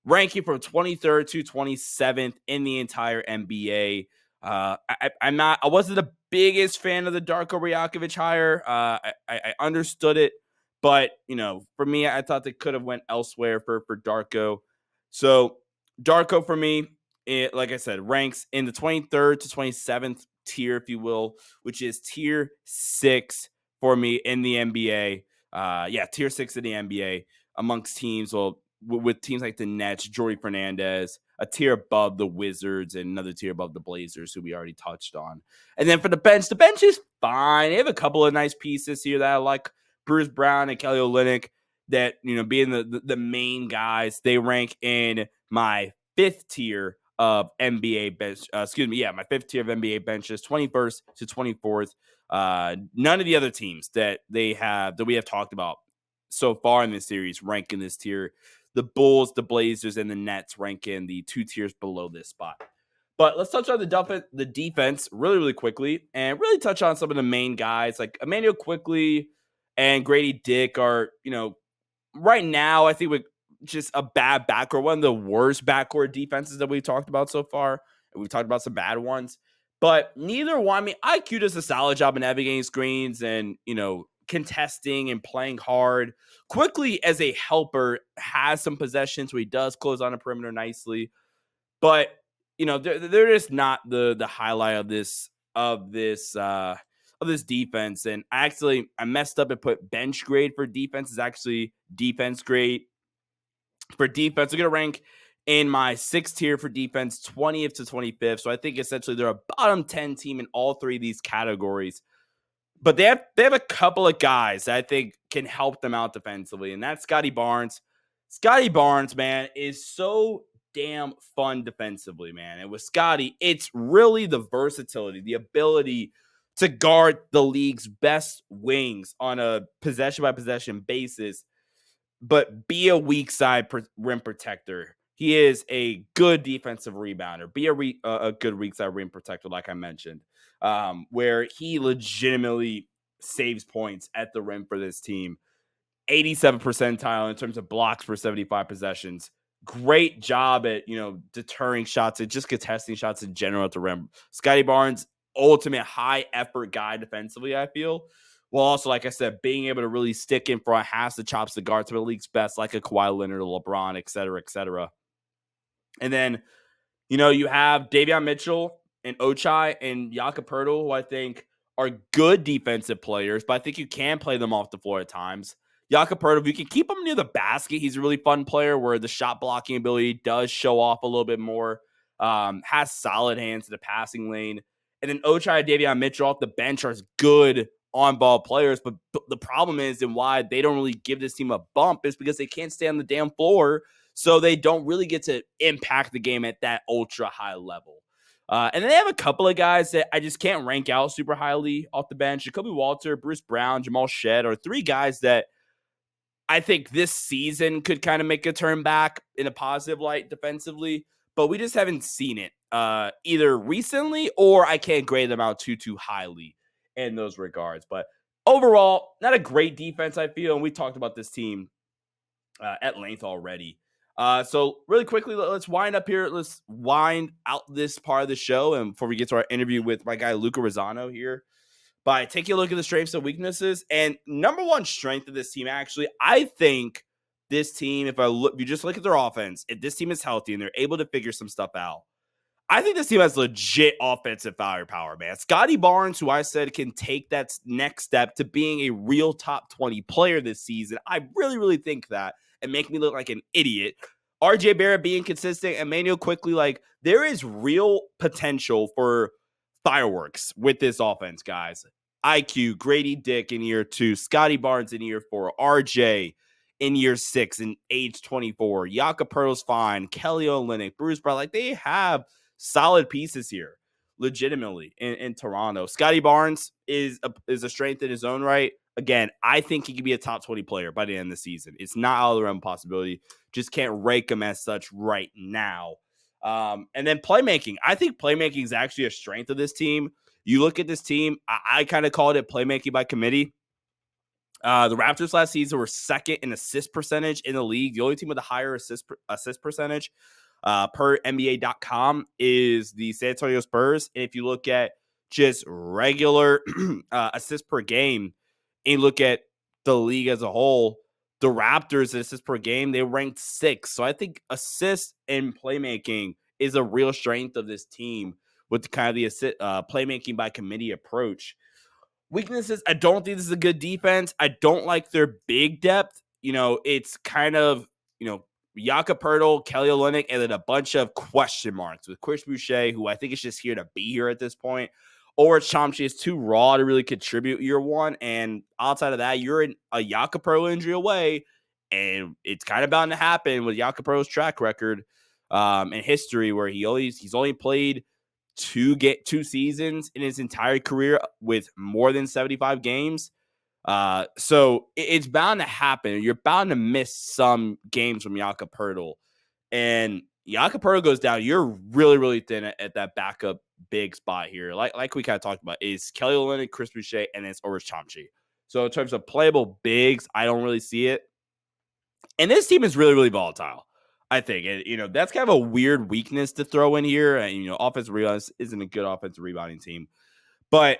ranking from 23rd to 27th in the entire NBA. I wasn't the biggest fan of the Darko Rajakovic hire. I understood it, but for me, I thought they could have went elsewhere for Darko. So Darko for me, like I said, ranks in the 23rd to 27th tier, if you will, which is tier 6 for me in the NBA. Tier 6 in the NBA amongst teams. Well, with teams like the Nets, Jordy Fernandez, a tier above the Wizards, and another tier above the Blazers, who we already touched on. And then for the bench is fine. They have a couple of nice pieces here that I like. Bruce Brown and Kelly Olynyk, that, being the main guys, they rank in my 5th tier of NBA bench. My 5th tier of NBA benches, 21st to 24th. None of the other teams that we have talked about so far in this series rank in this tier. The Bulls, the Blazers, and the Nets rank in the 2 tiers below this spot. But let's touch on the defense really, really quickly, and really touch on some of the main guys like Emmanuel Quickley and Grady Dick are, right now, I think with just a bad backcourt, one of the worst backcourt defenses that we've talked about so far. And we've talked about some bad ones, but neither one. I mean, IQ does a solid job in navigating screens and, contesting and playing hard. Quickly as a helper has some possessions where he does close on a perimeter nicely, but they're just not the highlight of this defense. And I messed up and put bench grade for defense. Is actually defense grade for defense. I'm gonna rank in my 6th tier for defense, 20th to 25th. So I think essentially they're a bottom 10 team in all 3 of these categories. But they have a couple of guys that I think can help them out defensively, and that's Scotty Barnes. Scotty Barnes, man, is so damn fun defensively, man. And with Scotty, it's really the versatility, the ability to guard the league's best wings on a possession-by-possession basis, but be a weak side rim protector. He is a good defensive rebounder. Be a good weak side rim protector, like I mentioned, where he legitimately saves points at the rim for this team. 87th percentile in terms of blocks per 75 possessions. Great job at, deterring shots and just contesting shots in general at the rim. Scotty Barnes, ultimate high effort guy defensively, I feel. Well, also, like I said, being able to really stick in front, has the chops to guard to the league's best, like a Kawhi Leonard, a LeBron, et cetera, et cetera. And then, you have Davion Mitchell and Ochai and Jakob Poeltl, who I think are good defensive players, but I think you can play them off the floor at times. Jakob Poeltl, if you can keep him near the basket, he's a really fun player where the shot blocking ability does show off a little bit more, has solid hands in the passing lane. And then Ochai and Davion Mitchell off the bench are good on-ball players, but the problem is, and why they don't really give this team a bump, is because they can't stay on the damn floor, so they don't really get to impact the game at that ultra high level. And then they have a couple of guys that I just can't rank out super highly off the bench. Jacoby Walter, Bruce Brown, Jamal Shead are 3 guys that I think this season could kind of make a turn back in a positive light defensively, but we just haven't seen it either recently, or I can't grade them out too highly in those regards. But overall, not a great defense, I feel. And we talked about this team at length already. So really quickly, let's wind up here. Let's wind out this part of the show. And before we get to our interview with my guy, Luca Rosano here, by taking a look at the strengths and weaknesses. And number one strength of this team, actually, I think this team, if you just look at their offense, if this team is healthy and they're able to figure some stuff out, I think this team has legit offensive firepower, man. Scotty Barnes, who I said can take that next step to being a real top 20 player this season. I really, really think that, and make me look like an idiot. RJ Barrett being consistent, Emmanuel quickly, like there is real potential for fireworks with this offense, guys. IQ, Grady Dick in year 2, Scotty Barnes in year 4, RJ in year 6 and age 24, Jakob Poeltl's fine, Kelly Olynyk, Bruce Brown, like they have solid pieces here, legitimately in Toronto. Scotty Barnes is a strength in his own right. Again, I think he could be a top 20 player by the end of the season. It's not out of the realm of possibility. Just can't rake him as such right now. And then playmaking. I think playmaking is actually a strength of this team. You look at this team, I kind of called it playmaking by committee. The Raptors last season were second in assist percentage in the league. The only team with a higher assist percentage per NBA.com is the San Antonio Spurs. And if you look at just regular assists per game and you look at the league as a whole, the Raptors assists per game, they ranked 6th. So I think assists and playmaking is a real strength of this team with kind of the playmaking by committee approach. Weaknesses, I don't think this is a good defense. I don't like their big depth. It's kind of, Jakob Poeltl, Kelly Olynyk, and then a bunch of question marks with Chris Boucher, who I think is just here to be here at this point. Or Chomsky is too raw to really contribute year one. And outside of that, you're a Jakob Poeltl injury away. And it's kind of bound to happen with Jakob Poeltl's track record and history, where he's only played two seasons in his entire career with more than 75 games. So it's bound to happen. You're bound to miss some games from Jakob Poeltl. And Jakob Poeltl goes down, you're really, really thin at that backup big spot here. Like we kind of talked about, is Kelly Olynyk, Chris Boucher, and it's Oris Chomsky. So in terms of playable bigs, I don't really see it. And this team is really, really volatile, I think. And, that's kind of a weird weakness to throw in here. And, offensive rebounds isn't a good offensive rebounding team. But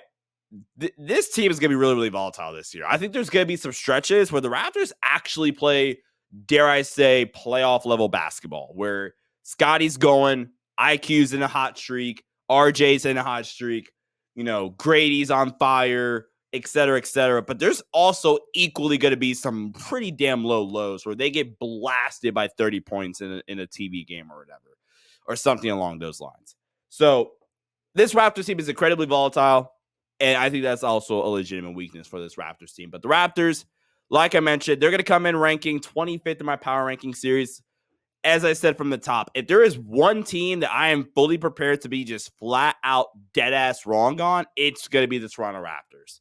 this team is going to be really, really volatile this year. I think there's going to be some stretches where the Raptors actually play, dare I say, playoff level basketball, where Scotty's going, IQ's in a hot streak, RJ's in a hot streak, Grady's on fire, et cetera, et cetera. But there's also equally going to be some pretty damn low lows where they get blasted by 30 points in a TV game or whatever, or something along those lines. So this Raptors team is incredibly volatile. And I think that's also a legitimate weakness for this Raptors team. But the Raptors, like I mentioned, they're going to come in ranking 25th in my power ranking series. As I said from the top, if there is one team that I am fully prepared to be just flat out dead ass wrong on, it's going to be the Toronto Raptors.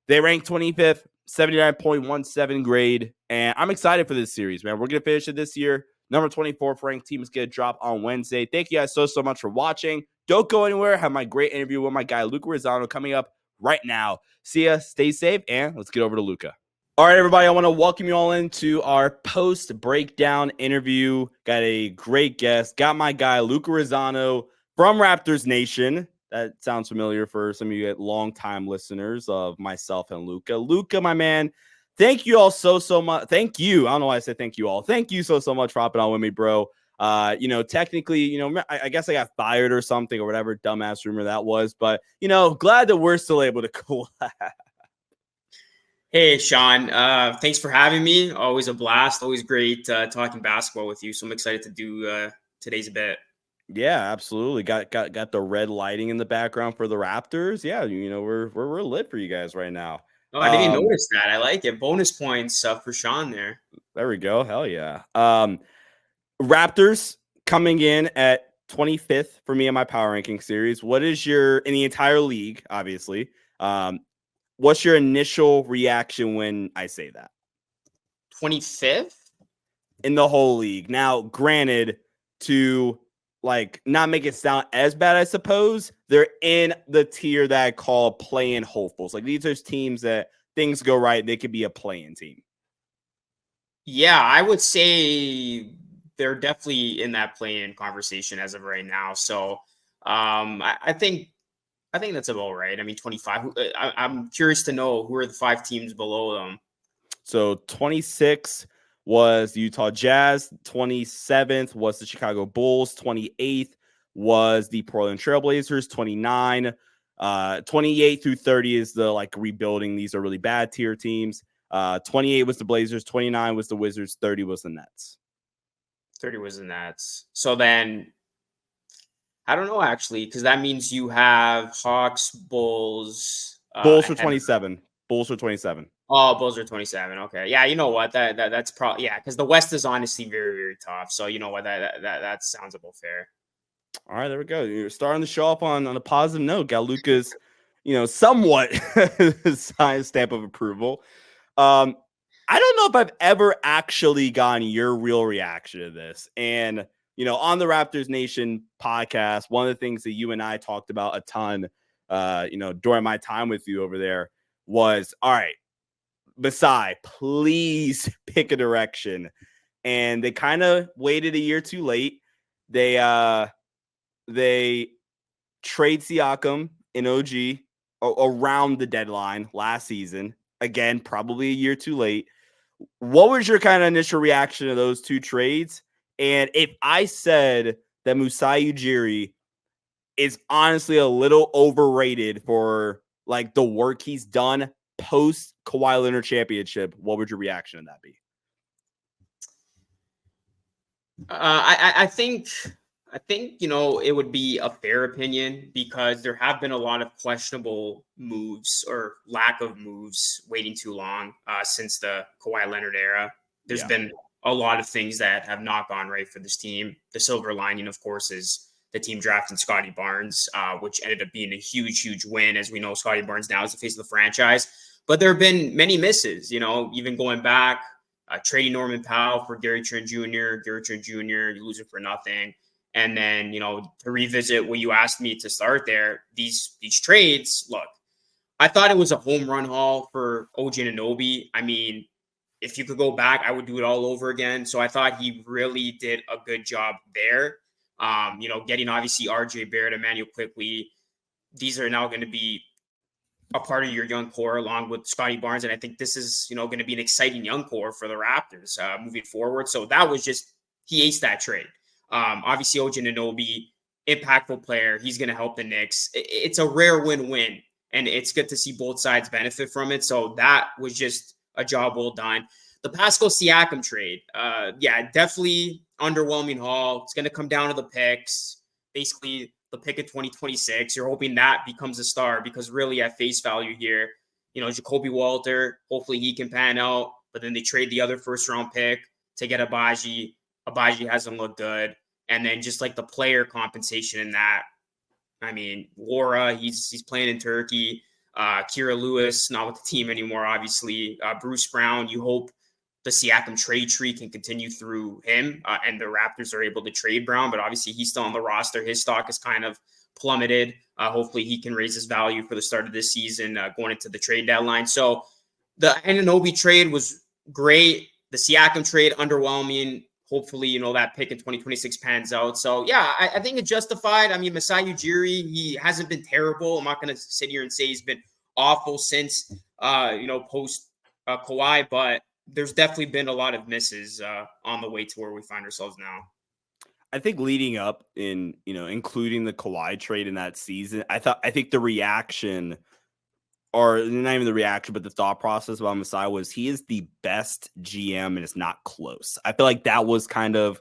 They rank 25th, 79.17 grade. And I'm excited for this series, man. We're going to finish it this year. Number 24th ranked team is going to drop on Wednesday. Thank you guys so much for watching. Don't go anywhere. Have my great interview with my guy, Luca Rosano, coming up right now. See ya. Stay safe. And let's get over to Luca. All right, everybody. I want to welcome you all into our post-breakdown interview. Got a great guest. Got my guy, Luca Rosano from Raptors Nation. That sounds familiar for some of you long-time listeners of myself and Luca. Luca, my man, thank you all so much. Thank you. I don't know why I said thank you all. Thank you so much for hopping on with me, bro. Technically, I guess I got fired or something or whatever dumbass rumor that was. But, glad that we're still able to collab. Hey, Sean. Thanks for having me. Always a blast. Always great talking basketball with you. So I'm excited to do today's bit. Yeah, absolutely. Got the red lighting in the background for the Raptors. Yeah, we're lit for you guys right now. Oh, I didn't even notice that. I like it. Bonus points for Sean there. There we go. Hell yeah. Raptors coming in at 25th for me in my power ranking series. What is in the entire league, obviously? What's your initial reaction when I say that? 25th? In the whole league. Now, granted, to like not make it sound as bad, I suppose, they're in the tier that I call play-in hopefuls. Like these are teams that things go right, they could be a play-in team. Yeah, I would say they're definitely in that play-in conversation as of right now. So I think that's about right. I mean, 25. I'm curious to know who are the 5 teams below them. So 26 was the Utah Jazz, 27th was the Chicago Bulls, 28th was the Portland Trailblazers, 29, 28 through 30 is the like rebuilding. These are really bad tier teams. 28 was the Blazers, 29 was the Wizards, 30 was the Nets. 30 was the Nets. So then I don't know actually, because that means you have Hawks, Bulls Bulls for ahead of 27. Bulls for 27. Oh, Bulls are 27. Okay. Yeah, you know what? That's probably yeah, because the West is honestly very, very tough. So you know what? That sounds about fair. All right, there we go. You're starting to show up on a positive note. Got Luca's, somewhat science stamp of approval. I don't know if I've ever actually gotten your real reaction to this. And, on the Raptors Nation podcast, one of the things that you and I talked about a ton, during my time with you over there was, all right, Masai, please pick a direction. And they kind of waited a year too late. They trade Siakam and OG around the deadline last season. Again, probably a year too late. What was your kind of initial reaction to those two trades? And if I said that Masai Ujiri is honestly a little overrated for like the work he's done post Kawhi Leonard championship, what would your reaction to that be? I think it would be a fair opinion because there have been a lot of questionable moves or lack of moves waiting too long since the Kawhi Leonard era. There's been a lot of things that have not gone right for this team. The silver lining, of course, is the team drafting Scotty Barnes, which ended up being a huge, huge win. As we know, Scotty Barnes now is the face of the franchise. But there have been many misses, even going back, trading Norman Powell for Gary Trent Jr., you lose it for nothing. And then, to revisit what you asked me to start there, these trades, look, I thought it was a home run haul for OG Anunoby. I mean, if you could go back, I would do it all over again. So I thought he really did a good job there. Getting obviously RJ Barrett, Emmanuel Quickly, these are now going to be a part of your young core along with Scotty Barnes. And I think this is, going to be an exciting young core for the Raptors moving forward. So that was just, he aced that trade. Obviously, OG Anunoby, impactful player. He's going to help the Knicks. It's a rare win-win, and it's good to see both sides benefit from it. So that was just a job well done. The Pascal Siakam trade, definitely underwhelming haul. It's going to come down to the picks. Basically, the pick of 2026. You're hoping that becomes a star because really at face value here, Jacoby Walter, hopefully he can pan out. But then they trade the other first-round pick to get Abaji. Abaji hasn't looked good. And then just like the player compensation in that. I mean, Laura, he's playing in Turkey. Kira Lewis, not with the team anymore, obviously. Bruce Brown, you hope the Siakam trade tree can continue through him and the Raptors are able to trade Brown, but obviously he's still on the roster. His stock is kind of plummeted. Hopefully he can raise his value for the start of this season going into the trade deadline. So the Anunoby trade was great. The Siakam trade, underwhelming. Hopefully, that pick in 2026 pans out. So, yeah, I think it's justified. I mean, Masai Ujiri, he hasn't been terrible. I'm not going to sit here and say he's been awful since, post Kawhi, but there's definitely been a lot of misses on the way to where we find ourselves now. I think leading up in, including the Kawhi trade in that season, I think the reaction, or not even the reaction, but the thought process about Masai was he is the best GM and it's not close. I feel like that was kind of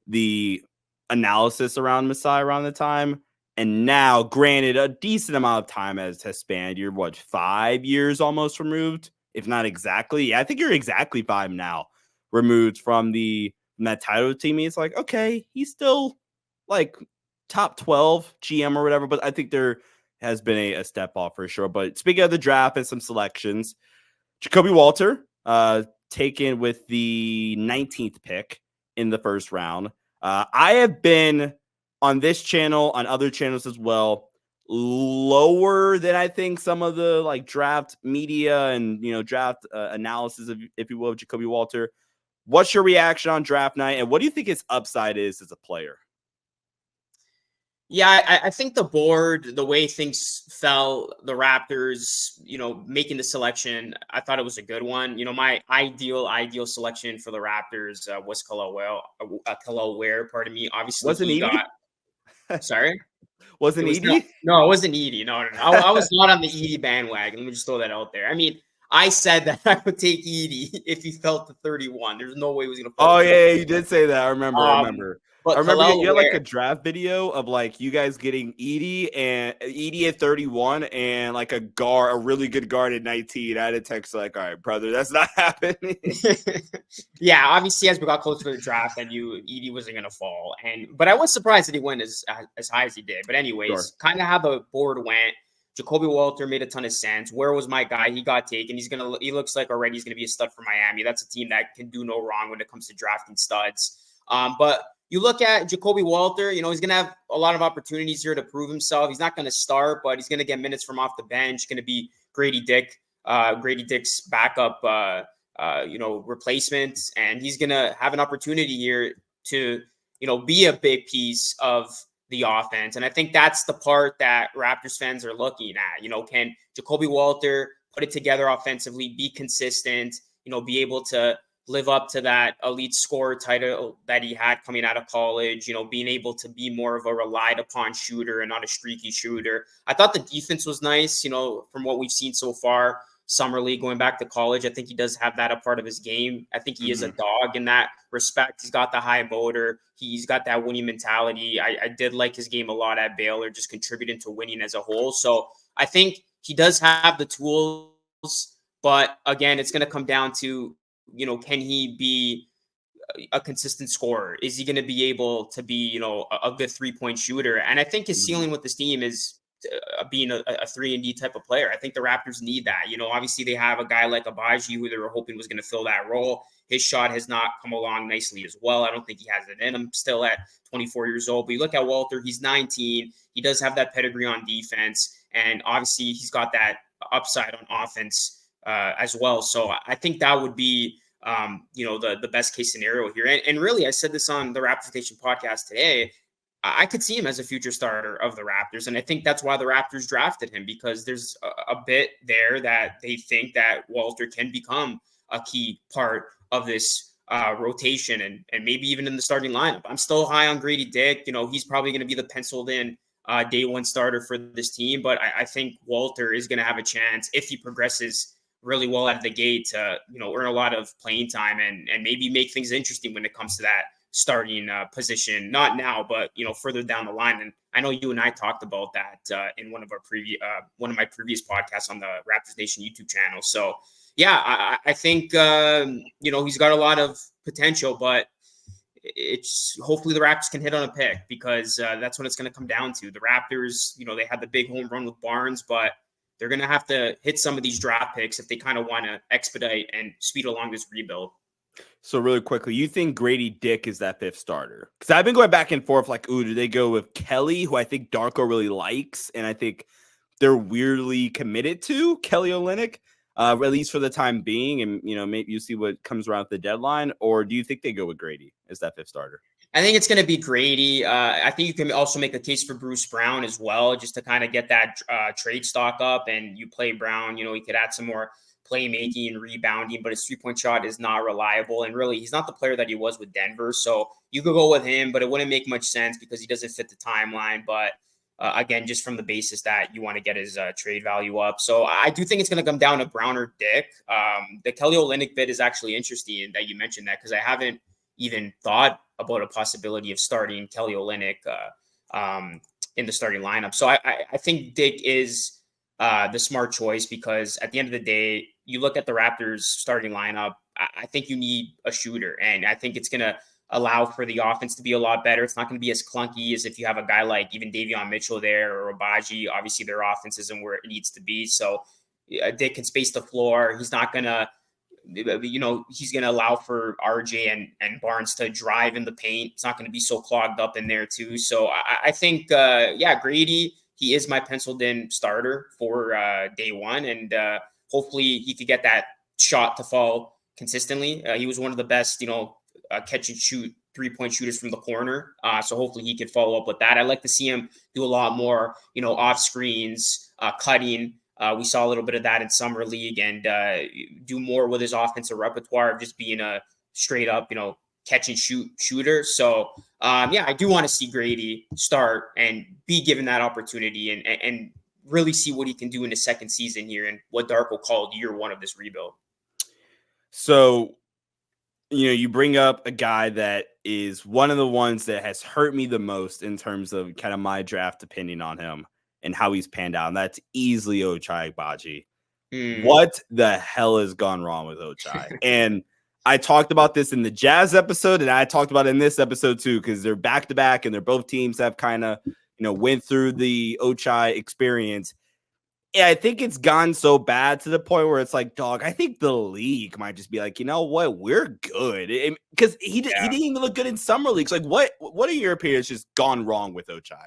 the analysis around Masai around the time. And now, granted, a decent amount of time has spanned. You're 5 years almost removed, if not exactly. Yeah, I think you're exactly 5 now removed from that title team. It's like, okay, he's still like top 12 GM or whatever, but I think there has been a step off for sure. But speaking of the draft and some selections, Jacoby Walter, taken with the 19th pick in the first round. I have been on this channel, on other channels as well, lower than I think some of the like draft media and draft analysis of, if you will, of Jacoby Walter. What's your reaction on draft night, and what do you think his upside is as a player? Yeah, I think the board, the way things fell, the Raptors, making the selection, I thought it was a good one. My ideal selection for the Raptors was Khalil Ware, pardon me. Obviously, Wasn't he got, Edie? sorry? It Wasn't was not, Edie? no, it wasn't Edie. No, no, no. I was not on the Edie bandwagon. Let me just throw that out there. I mean, I said that I would take Edie if he fell to 31. There's no way he was going to fall Oh to 30. yeah, you did say that. I remember. I Um, remember. I but remember you Khalil had like a Ware, draft video of like you guys getting Edie at 31 and like a really good guard at 19. I had a text like, all right, brother, that's not happening. yeah, obviously as we got closer to the draft, I knew Edie wasn't going to fall, but I was surprised that he went as high as he did. But Sure. anyways, kind of how the board went. Jacoby Walter made a ton of sense. Where was my guy? He got taken. He looks like already he's gonna be a stud for Miami. That's a team that can do no wrong when it comes to drafting studs. But you look at Jacoby Walter, he's gonna have a lot of opportunities here to prove himself. He's not gonna start, but he's gonna get minutes from off the bench. Gonna be Grady Dick's backup replacement, and he's gonna have an opportunity here to be a big piece of the offense. And I think that's the part that Raptors fans are looking at. Can Jacoby Walter put it together offensively, be consistent, be able to live up to that elite scorer title that he had coming out of college, being able to be more of a relied upon shooter and not a streaky shooter. I thought the defense was nice, from what we've seen so far. Summer league going back to college, I think he does have that a part of his game. I think he is a dog in that respect. He's got the high motor. He's got that winning mentality. I did like his game a lot at Baylor, just contributing to winning as a whole. So I think he does have the tools, but again, it's going to come down to, can he be a consistent scorer? Is he going to be able to be, a good 3-point shooter? And I think his ceiling with this team is being a 3-and-D type of player. I think the Raptors need that. Obviously they have a guy like Abaji who they were hoping was going to fill that role. His shot has not come along nicely as well. I don't think he has it in him still at 24 years old. But you look at Walter, he's 19. He does have that pedigree on defense. And obviously he's got that upside on offense as well. So I think that would be the best case scenario here. And really, I said this on the Raptors Nation podcast today. I could see him as a future starter of the Raptors. And I think that's why the Raptors drafted him, because there's a bit there that they think that Walter can become a key part of this rotation and maybe even in the starting lineup. I'm still high on Grady Dick. He's probably going to be the penciled in day one starter for this team. But I think Walter is going to have a chance if he progresses really well out of the gate to, earn a lot of playing time and maybe make things interesting when it comes to that starting position, not now, but further down the line. And I know you and I talked about that in one of my previous podcasts on the Raptors Nation YouTube channel. So yeah, I think he's got a lot of potential, but it's hopefully the Raptors can hit on a pick, because that's what it's going to come down to. The Raptors, they had the big home run with Barnes, but they're going to have to hit some of these draft picks if they kind of want to expedite and speed along this rebuild. So really quickly, you think Grady Dick is that fifth starter? Because I've been going back and forth like, do they go with Kelly, who I think Darko really likes, and I think they're weirdly committed to Kelly Olynyk, at least for the time being, and maybe you see what comes around at the deadline, or do you think they go with Grady as that fifth starter? I think it's going to be Grady. I think you can also make a case for Bruce Brown as well, just to kind of get that trade stock up, and you play Brown. He could add some more playmaking and rebounding, but his 3-point shot is not reliable. And really, he's not the player that he was with Denver. So you could go with him, but it wouldn't make much sense because he doesn't fit the timeline. But again, just from the basis that you want to get his trade value up. So I do think it's going to come down to Brown or Dick. The Kelly Olynyk bit is actually interesting that you mentioned that, because I haven't even thought about a possibility of starting Kelly Olynyk in the starting lineup. So I think Dick is the smart choice, because at the end of the day, you look at the Raptors starting lineup, I think you need a shooter, and I think it's going to allow for the offense to be a lot better. It's not going to be as clunky as if you have a guy like even Davion Mitchell there or Abaji. Obviously, their offense isn't where it needs to be. So Dick can space the floor. He's not going to he's going to allow for RJ and Barnes to drive in the paint. It's not going to be so clogged up in there too. So I think, Grady, he is my penciled in starter for day one. And hopefully he could get that shot to fall consistently. He was one of the best, catch and shoot 3-point shooters from the corner. So hopefully he could follow up with that. I'd like to see him do a lot more, off screens, cutting. We saw a little bit of that in summer league, and do more with his offensive repertoire of just being a straight up, catch and shoot shooter. So I do want to see Grady start and be given that opportunity and really see what he can do in his second season here and what Darko called year one of this rebuild. So, you bring up a guy that is one of the ones that has hurt me the most in terms of kind of my draft opinion on him and how he's panned out. And that's easily Ochai Agbaji. What the hell has gone wrong with Ochai? And I talked about this in the Jazz episode, and I talked about it in this episode too, because they're back to back and they're both teams have kind of, went through the Ochai experience. Yeah, I think it's gone so bad to the point where it's like, dog, I think the league might just be like, you know what, we're good. Because he didn't even look good in summer leagues. Like, what are your opinions just gone wrong with Ochai?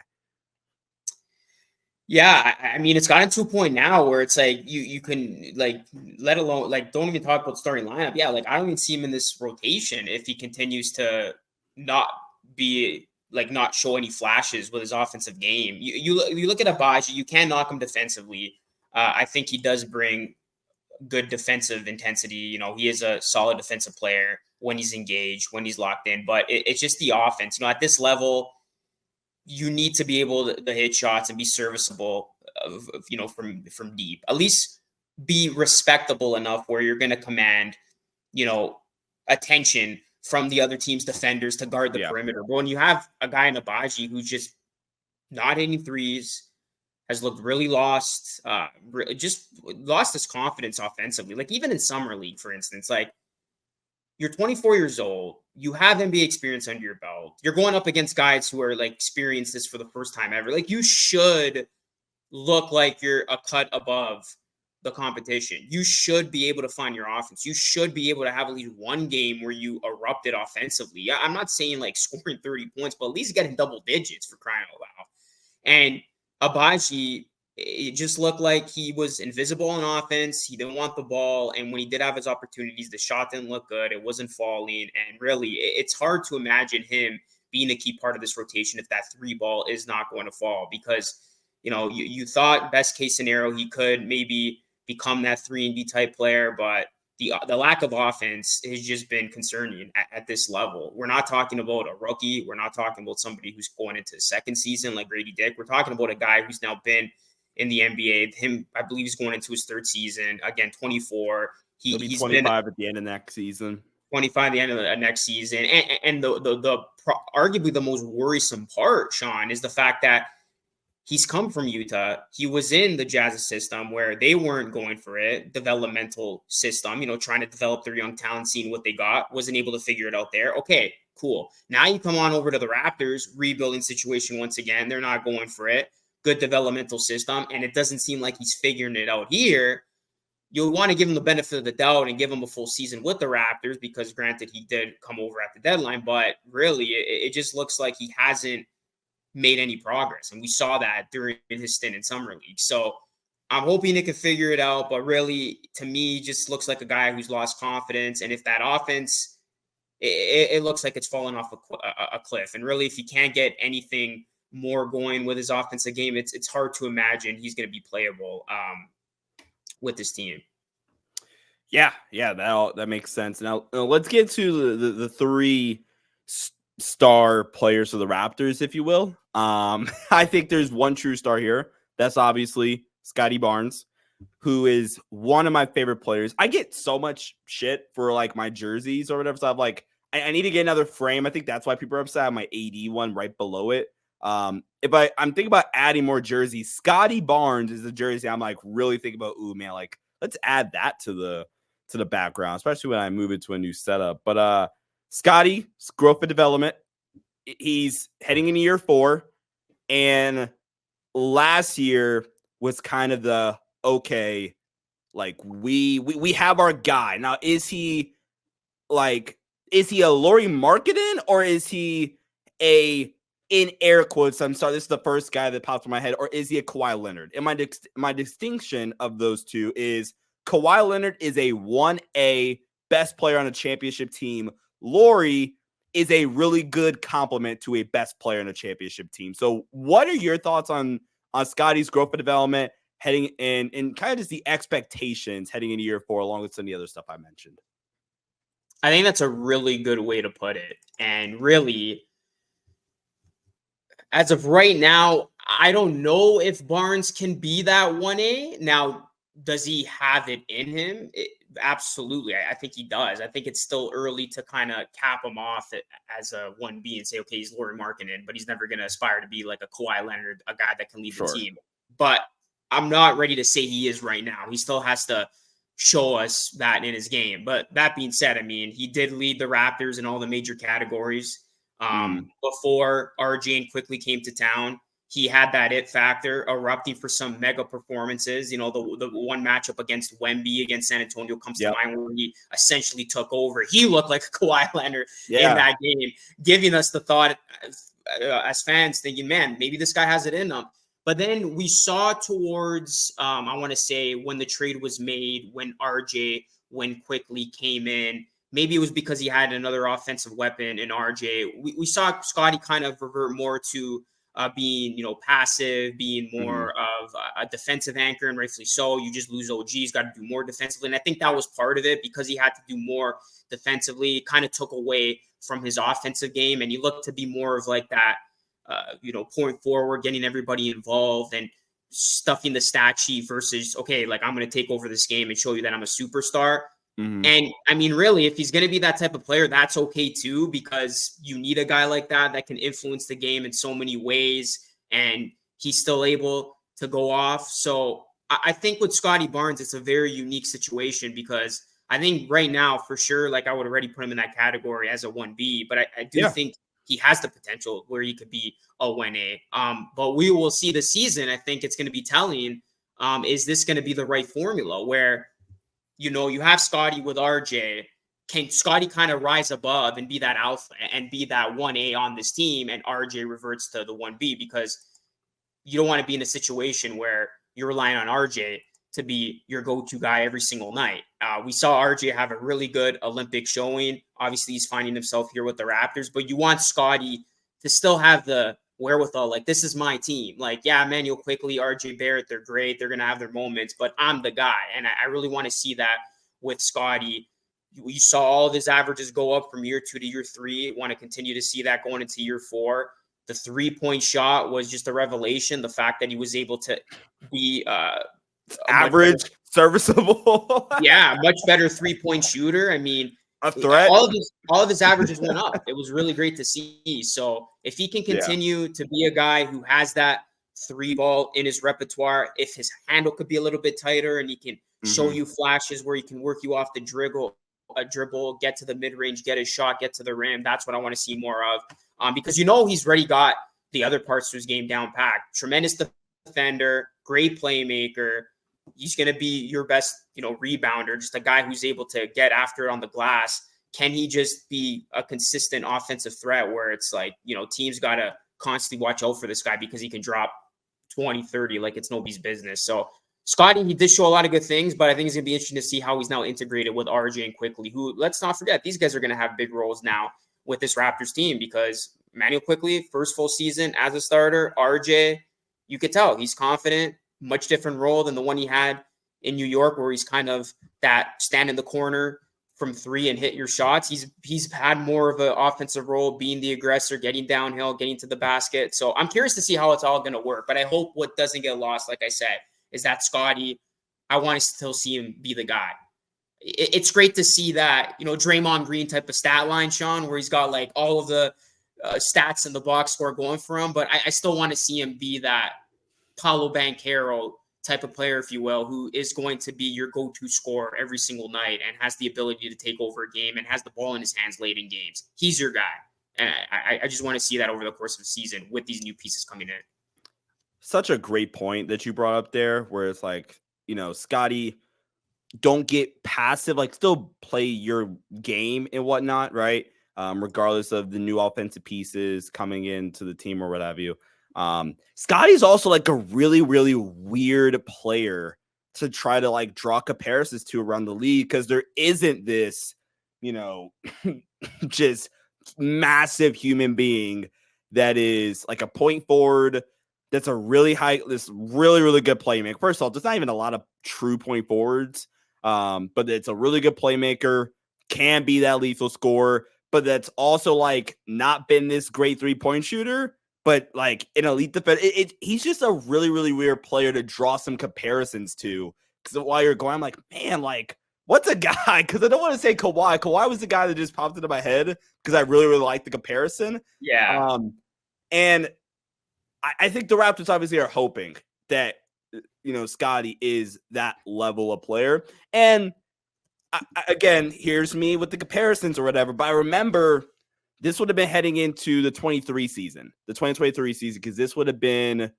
Yeah, I mean, it's gotten to a point now where it's like you can, like, let alone, like, don't even talk about starting lineup. Yeah, like, I don't even see him in this rotation if he continues to not be, like, not show any flashes with his offensive game. You look at Agbaji, you can't knock him defensively. I think he does bring good defensive intensity. He is a solid defensive player when he's engaged, when he's locked in. But it's just the offense. At this level, you need to be able to hit shots and be serviceable, from deep. At least be respectable enough where you're going to command, attention from the other team's defenders to guard the perimeter. But when you have a guy in Agbaji who's just not hitting threes, has looked really lost, just lost his confidence offensively. Like, even in summer league, for instance, like, you're 24 years old, you have NBA experience under your belt. You're going up against guys who are, like, experienced this for the first time ever. Like, you should look like you're a cut above the competition. You should be able to find your offense. You should be able to have at least one game where you erupted offensively. I'm not saying, like, scoring 30 points, but at least getting double digits, for crying out loud. And Agbaji, it just looked like he was invisible on offense. He didn't want the ball. And when he did have his opportunities, the shot didn't look good. It wasn't falling. And really, it's hard to imagine him being a key part of this rotation if that three ball is not going to fall. Because, you thought best case scenario, he could maybe become that 3-and-D type player. But the lack of offense has just been concerning at this level. We're not talking about a rookie. We're not talking about somebody who's going into the second season like Grady Dick. We're talking about a guy who's now been in the NBA. I believe he's going into his third season. Again, 24. He'll be 25 at the end of next season. 25 at the end of the next season. And the arguably the most worrisome part, Sean, is the fact that he's come from Utah. He was in the Jazz system where they weren't going for it, developmental system, trying to develop their young talent, seeing what they got, wasn't able to figure it out there. Okay, cool. Now you come on over to the Raptors, rebuilding situation once again. They're not going for it. Good developmental system, and it doesn't seem like he's figuring it out here. You'll want to give him the benefit of the doubt and give him a full season with the Raptors because, granted, he did come over at the deadline, but really it just looks like he hasn't made any progress, and we saw that during his stint in summer league. So I'm hoping he can figure it out, but really, to me, just looks like a guy who's lost confidence, and if that offense, it looks like it's fallen off a cliff, and really, if he can't get anything more going with his offensive game, it's hard to imagine he's going to be playable with this team. Yeah, that makes sense. Now let's get to the three star players of the Raptors, if you will. I think there's one true star here. That's obviously Scotty Barnes, who is one of my favorite players. I get so much shit for like my jerseys or whatever. So I'm like, I need to get another frame. I think that's why people are upset. I have my AD one right below it. If I'm thinking about adding more jerseys, Scotty Barnes is a jersey I'm like really thinking about. Ooh, man, like let's add that to the background, especially when I move it to a new setup. But Scotty, growth and development. He's heading into year 4, and last year was kind of the okay. Like we have our guy. Now, is he a Lauri Markkanen, or is he a, in air quotes, I'm sorry, this is the first guy that popped in my head, or is he a Kawhi Leonard? And my distinction of those two is Kawhi Leonard is a 1A best player on a championship team. Lauri is a really good complement to a best player on a championship team. So what are your thoughts on Scotty's growth and development heading in, and kind of just the expectations heading into year 4, along with some of the other stuff I mentioned? I think that's a really good way to put it. And really, as of right now, I don't know if Barnes can be that 1A. Now, does he have it in him? Absolutely. I think he does. I think it's still early to kind of cap him off as a 1B and say, okay, he's Lauri Markkanen, but he's never going to aspire to be like a Kawhi Leonard, a guy that can lead the team. But I'm not ready to say he is right now. He still has to show us that in his game. But that being said, I mean, he did lead the Raptors in all the major categories. Before RJ and quickly came to town, he had that it factor erupting for some mega performances. You know, the one matchup against Wemby against San Antonio comes to mind, where he essentially took over. He looked like a Kawhi Leonard in that game, giving us the thought as fans thinking, man, maybe this guy has it in him. But then we saw towards, I want to say, when the trade was made, when RJ, when quickly came in, maybe it was because he had another offensive weapon in RJ. We saw Scotty kind of revert more to being, passive, being more of a defensive anchor, and rightfully so. You just lose OG. He's got to do more defensively. And I think that was part of it, because he had to do more defensively. It kind of took away from his offensive game, and he looked to be more of like that, point forward, getting everybody involved and stuffing the stat sheet versus, okay, like, I'm going to take over this game and show you that I'm a superstar. And I mean, really, if he's going to be that type of player, that's okay too, because you need a guy like that can influence the game in so many ways, and he's still able to go off. So I think with Scotty Barnes, it's a very unique situation, because I think right now, for sure, like, I would already put him in that category as a 1B, but I do think he has the potential where he could be a 1A. But we will see this season. I think it's going to be telling. Is this going to be the right formula where, you have Scotty with RJ? Can Scotty kind of rise above and be that alpha and be that 1A on this team, and RJ reverts to the 1B? Because you don't want to be in a situation where you're relying on RJ to be your go-to guy every single night. We saw RJ have a really good Olympic showing. Obviously, he's finding himself here with the Raptors, but you want Scotty to still have the wherewithal, like, this is my team. Like, yeah, Emmanuel Quickly, RJ Barrett, they're great. They're going to have their moments, but I'm the guy. And I really want to see that with Scotty. You saw all of his averages go up from year 2 to year 3. Want to continue to see that going into year 4. The 3-point shot was just a revelation. The fact that he was able to be average, serviceable. Yeah, much better 3-point shooter. I mean, a threat. All of his averages went up. It was really great to see. So if he can continue to be a guy who has that 3-ball in his repertoire, if his handle could be a little bit tighter, and he can show you flashes where he can work you off the dribble, get to the mid-range, get his shot, get to the rim, that's what I want to see more of. Because he's already got the other parts to his game down packed. Tremendous defender, great playmaker. He's going to be your best, rebounder, just a guy who's able to get after it on the glass. Can he just be a consistent offensive threat where it's like, teams got to constantly watch out for this guy because he can drop 20, 30 like it's nobody's business. So Scotty, he did show a lot of good things, but I think it's going to be interesting to see how he's now integrated with RJ and Quickly, who, let's not forget, these guys are going to have big roles now with this Raptors team, because Emmanuel Quickly, first full season as a starter. RJ, you could tell he's confident. Much different role than the one he had in New York, where he's kind of that stand in the corner from 3 and hit your shots. He's had more of an offensive role, being the aggressor, getting downhill, getting to the basket. So I'm curious to see how it's all going to work. But I hope what doesn't get lost, like I said, is that Scotty, I want to still see him be the guy. It's great to see that, Draymond Green type of stat line, Sean, where he's got like all of the stats in the box score going for him. But I still want to see him be that Paolo Banchero type of player, if you will, who is going to be your go-to scorer every single night and has the ability to take over a game and has the ball in his hands late in games. He's your guy. And I just want to see that over the course of the season with these new pieces coming in. Such a great point that you brought up there, where it's like, Scotty, don't get passive, like still play your game and whatnot, right? Regardless of the new offensive pieces coming into the team or what have you. Scotty's also like a really, really weird player to try to like draw comparisons to around the league because there isn't this, just massive human being that is like a point forward that's a really this really, really good playmaker. First of all, there's not even a lot of true point forwards, but it's a really good playmaker, can be that lethal scorer, but that's also like not been this great 3-point shooter, but like an elite defense. He's just a really, really weird player to draw some comparisons to. Because while you're going, I'm like, man, like, what's a guy? Because I don't want to say Kawhi. Kawhi was the guy that just popped into my head because I really, really like the comparison. Yeah. And I think the Raptors obviously are hoping that, Scotty is that level of player. And again, here's me with the comparisons or whatever. But I remember this would have been heading into the 2023 season, because this would have been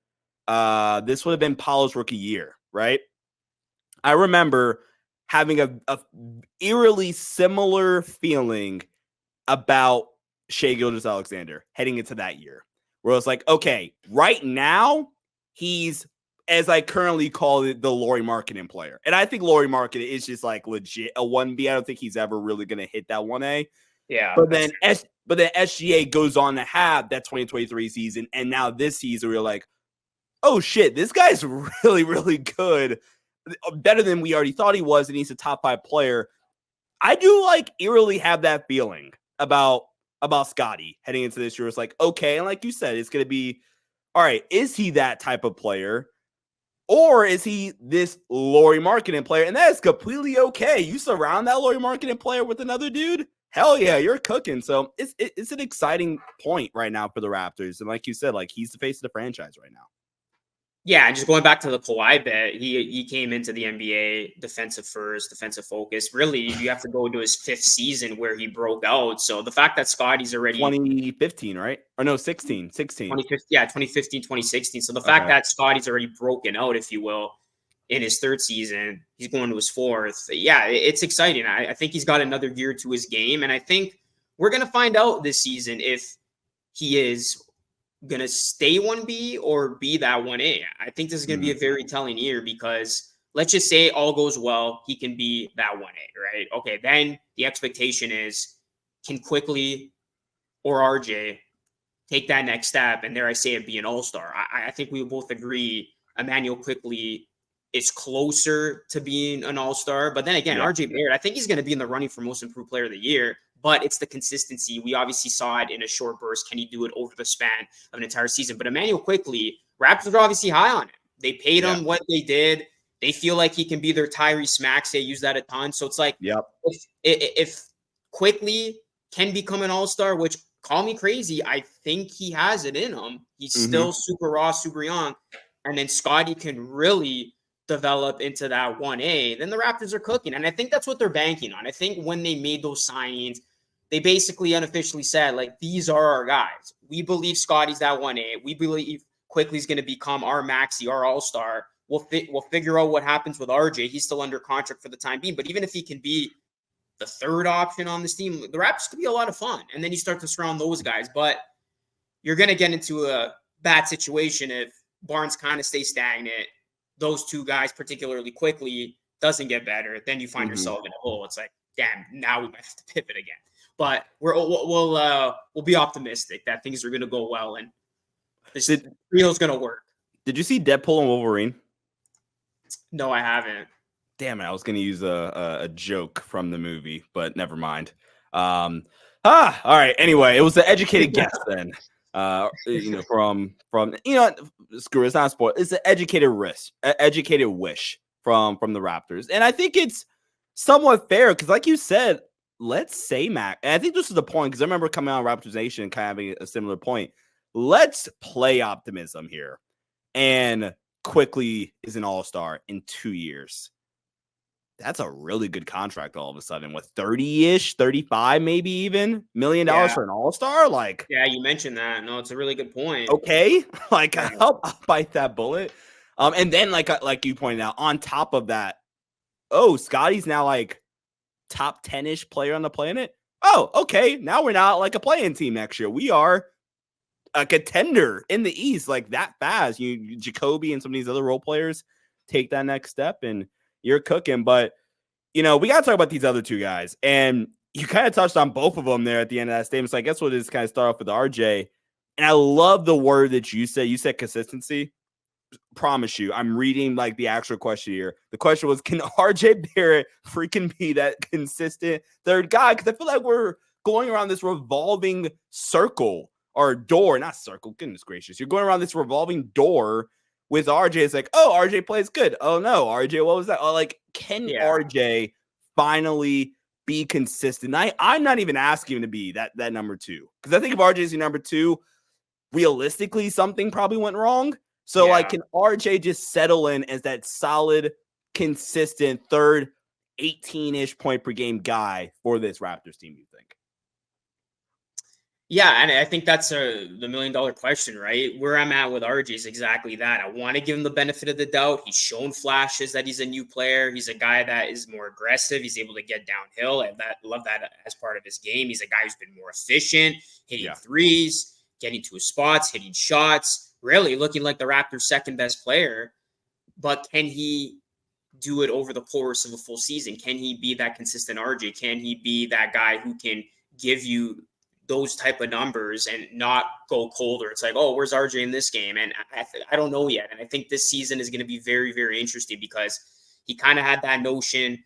Paolo's rookie year, right? I remember having a eerily similar feeling about Shai Gilgeous-Alexander heading into that year, where it's like, okay, right now he's, as I currently call it, the Lauri Markkanen player. And I think Lauri Markkanen is just like legit a 1B. I don't think he's ever really going to hit that 1A. Yeah. But then SGA goes on to have that 2023 season. And now this season, we're like, oh shit, this guy's really, really good. Better than we already thought he was. And he's a top 5 player. I do like eerily have that feeling about Scotty heading into this year. It's like, okay. And like you said, it's going to be, all right, is he that type of player? Or is he this Lauri Markkanen player? And that is completely okay. You surround that Lauri Markkanen player with another dude, hell yeah, you're cooking. So it's an exciting point right now for the Raptors. And like you said, like he's the face of the franchise right now. Yeah, and just going back to the Kawhi bit, he came into the NBA defensive first, defensive focus. Really, you have to go to his 5th season where he broke out. So the fact that Scotty's already 2015, right? Or no, 16. 2015, 2016. So the fact that Scotty's already broken out, if you will, in his 3rd season, he's going to his 4th. Yeah, it's exciting. I think he's got another year to his game. And I think we're going to find out this season if he is going to stay 1B or be that 1A. I think this is going to be a very telling year because let's just say all goes well, he can be that 1A, right? Okay, then the expectation is can Quickley or RJ take that next step and there I say it be an all-star. I think we both agree Emmanuel Quickley is closer to being an all-star. But then again, RJ Barrett, I think he's going to be in the running for most improved player of the year. But it's the consistency. We obviously saw it in a short burst. Can he do it over the span of an entire season? But Emmanuel Quickley, Raptors are obviously high on him. They paid him what they did. They feel like he can be their Tyrese Maxey. They use that a ton. So it's like, if Quickley can become an all-star, which call me crazy, I think he has it in him. He's still super raw, super young. And then Scotty can really develop into that 1A, then the Raptors are cooking. And I think that's what they're banking on. I think when they made those signings, they basically unofficially said, like, these are our guys. We believe Scotty's that 1A. We believe Quickley's going to become our Maxey, our all-star. We'll figure out what happens with RJ. He's still under contract for the time being. But even if he can be the 3rd option on this team, the Raptors could be a lot of fun. And then you start to surround those guys. But you're going to get into a bad situation if Barnes kind of stays stagnant. Those 2 guys, particularly Quickley, doesn't get better. Then you find yourself in a hole. It's like, damn, now we might have to pivot again. But we'll be optimistic that things are going to go well and this trio's going to work. Did you see Deadpool and Wolverine? No, I haven't. Damn it! I was going to use a joke from the movie, but never mind. All right. Anyway, it was the educated guess then. From screw it, it's not a sport. It's an educated wish from the Raptors, and I think it's somewhat fair because, like you said, let's say Mac. And I think this is the point because I remember coming on Raptors Nation kind of having a similar point. Let's play optimism here, and Quickley is an all-star in 2 years. That's a really good contract all of a sudden with 30-ish, 35, maybe even $1 million for an all-star. Like, yeah, you mentioned that. No, it's a really good point. Okay. Like, I'll bite that bullet. And then like you pointed out, on top of that, oh, Scotty's now like top 10-ish player on the planet. Oh, okay. Now we're not like a playing team next year. We are a contender in the East like that fast. Jacoby and some of these other role players take that next step and you're cooking. But, we got to talk about these other two guys. And you kind of touched on both of them there at the end of that statement. So I guess we'll just kind of start off with RJ. And I love the word that you said. You said consistency. Promise you, I'm reading like the actual question here. The question was, can RJ Barrett freaking be that consistent third guy? Because I feel like we're going around this revolving circle or door, not circle. Goodness gracious. You're going around this revolving door with RJ. It's like, oh, RJ plays good. Oh, no, RJ, what was that? Oh, like, can RJ finally be consistent? I'm not even asking him to be that number two. Because I think if RJ is your number two, realistically, something probably went wrong. So, like, can RJ just settle in as that solid, consistent third 18-ish point per game guy for this Raptors team, you think? Yeah, and I think that's the $1 million question, right? Where I'm at with RJ is exactly that. I want to give him the benefit of the doubt. He's shown flashes that he's a new player. He's a guy that is more aggressive. He's able to get downhill. I love that as part of his game. He's a guy who's been more efficient, hitting threes, getting to his spots, hitting shots. Really looking like the Raptors' second best player, but can he do it over the course of a full season? Can he be that consistent RJ? Can he be that guy who can give you those type of numbers and not go colder? It's like, oh, where's RJ in this game? And I don't know yet. And I think this season is going to be very, very interesting because he kind of had that notion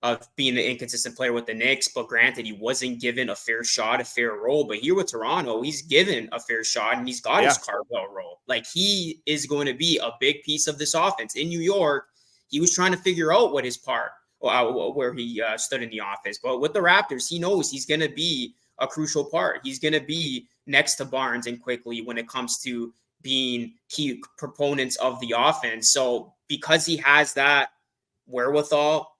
of being the inconsistent player with the Knicks, but granted, he wasn't given a fair shot, a fair role. But here with Toronto, he's given a fair shot and he's got his carvel role. Like, he is going to be a big piece of this offense. In New York, he was trying to figure out what his part, where he stood in the offense. But with the Raptors, he knows he's going to be a crucial part. He's going to be next to Barnes and Quickly when it comes to being key proponents of the offense. So because he has that wherewithal,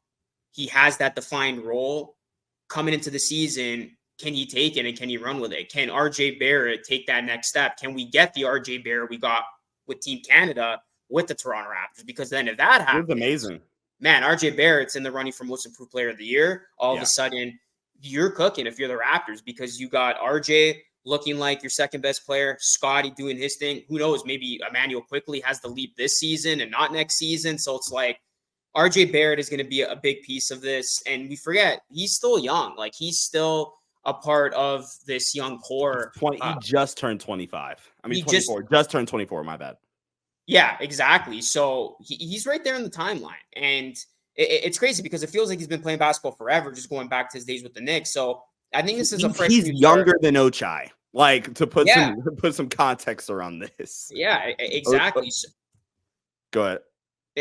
he has that defined role coming into the season. Can he take it and can he run with it? Can RJ Barrett take that next step? Can we get the RJ Barrett we got with Team Canada with the Toronto Raptors? Because then if that happens, it's amazing. Man, RJ Barrett's in the running for most improved player of the year. All of a sudden, you're cooking if you're the Raptors because you got RJ looking like your second best player, Scotty doing his thing. Who knows? Maybe Emmanuel Quickly has the leap this season and not next season. So it's like, RJ Barrett is going to be a big piece of this. And we forget, he's still young. Like, he's still a part of this young core. He just turned 25. I mean, 24. Just turned 24. My bad. Yeah, exactly. So he's right there in the timeline. And it's crazy because it feels like he's been playing basketball forever, just going back to his days with the Knicks. So I think this is a fresh. He's younger than Ochai. Like, to put some context around this. Yeah, exactly. Go ahead.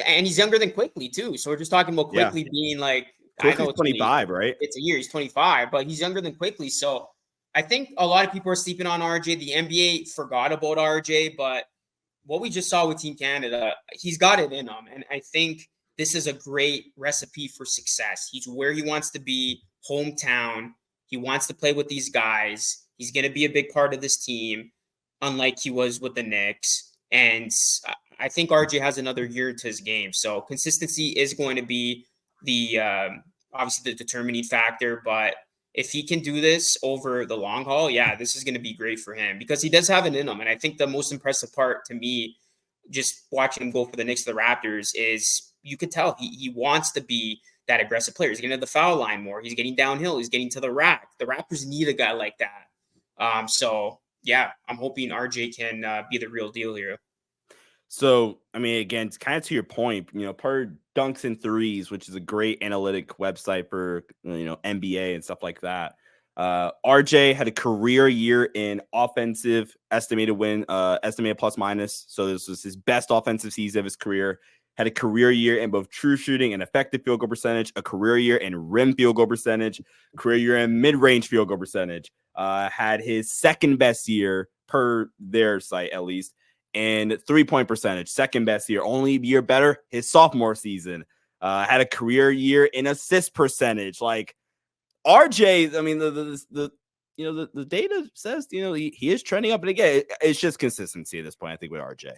And he's younger than Quickly too. So we're just talking about Quickly being like, I know it's 25, right? It's a year. He's 25, but he's younger than Quickly. So I think a lot of people are sleeping on RJ. The NBA forgot about RJ, but what we just saw with Team Canada, he's got it in him. And I think this is a great recipe for success. He's where he wants to be, hometown. He wants to play with these guys. He's going to be a big part of this team, unlike he was with the Knicks. And I think RJ has another year to his game. So consistency is going to be the obviously the determining factor. But if he can do this over the long haul, this is going to be great for him because he does have it in him. And I think the most impressive part to me, just watching him go for the Knicks to the Raptors, is you could tell he wants to be that aggressive player. He's getting to the foul line more. He's getting downhill. He's getting to the rack. The Raptors need a guy like that. So I'm hoping RJ can be the real deal here. So, I mean, again, it's kind of to your point, per Dunks and Threes, which is a great analytic website for, NBA and stuff like that. RJ had a career year in offensive estimated plus minus. So this was his best offensive season of his career. Had a career year in both true shooting and effective field goal percentage, a career year in rim field goal percentage, career year in mid-range field goal percentage. Had his second best year per their site, at least, and 3-point percentage, second best year. Only year better, his sophomore season. Had a career year in assist percentage. Like, RJ, I mean, the data says, he is trending up. And again, it's just consistency at this point, I think, with RJ.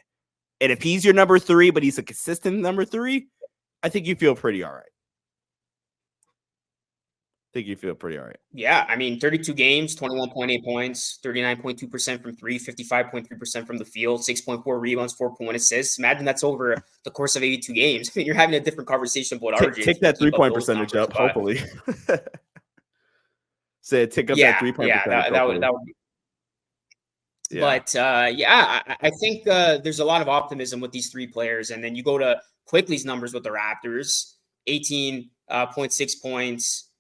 And if he's your number 3, but he's a consistent number 3, I think you feel pretty all right. think you feel pretty all right. Yeah, I mean, 32 games, 21.8 points, 39.2% from three, 55.3% from the field, 6.4 rebounds, 4.1 assists. Imagine that's over the course of 82 games. I mean, you're having a different conversation about RJ if Take you can that keep up 3-point those percentage numbers. up, But hopefully. Say tick up that yeah, 3-point yeah, percentage, hopefully. that would be. Yeah. But yeah, I think there's a lot of optimism with these three players. And then you go to Quickly's numbers with the Raptors, 18.6 points,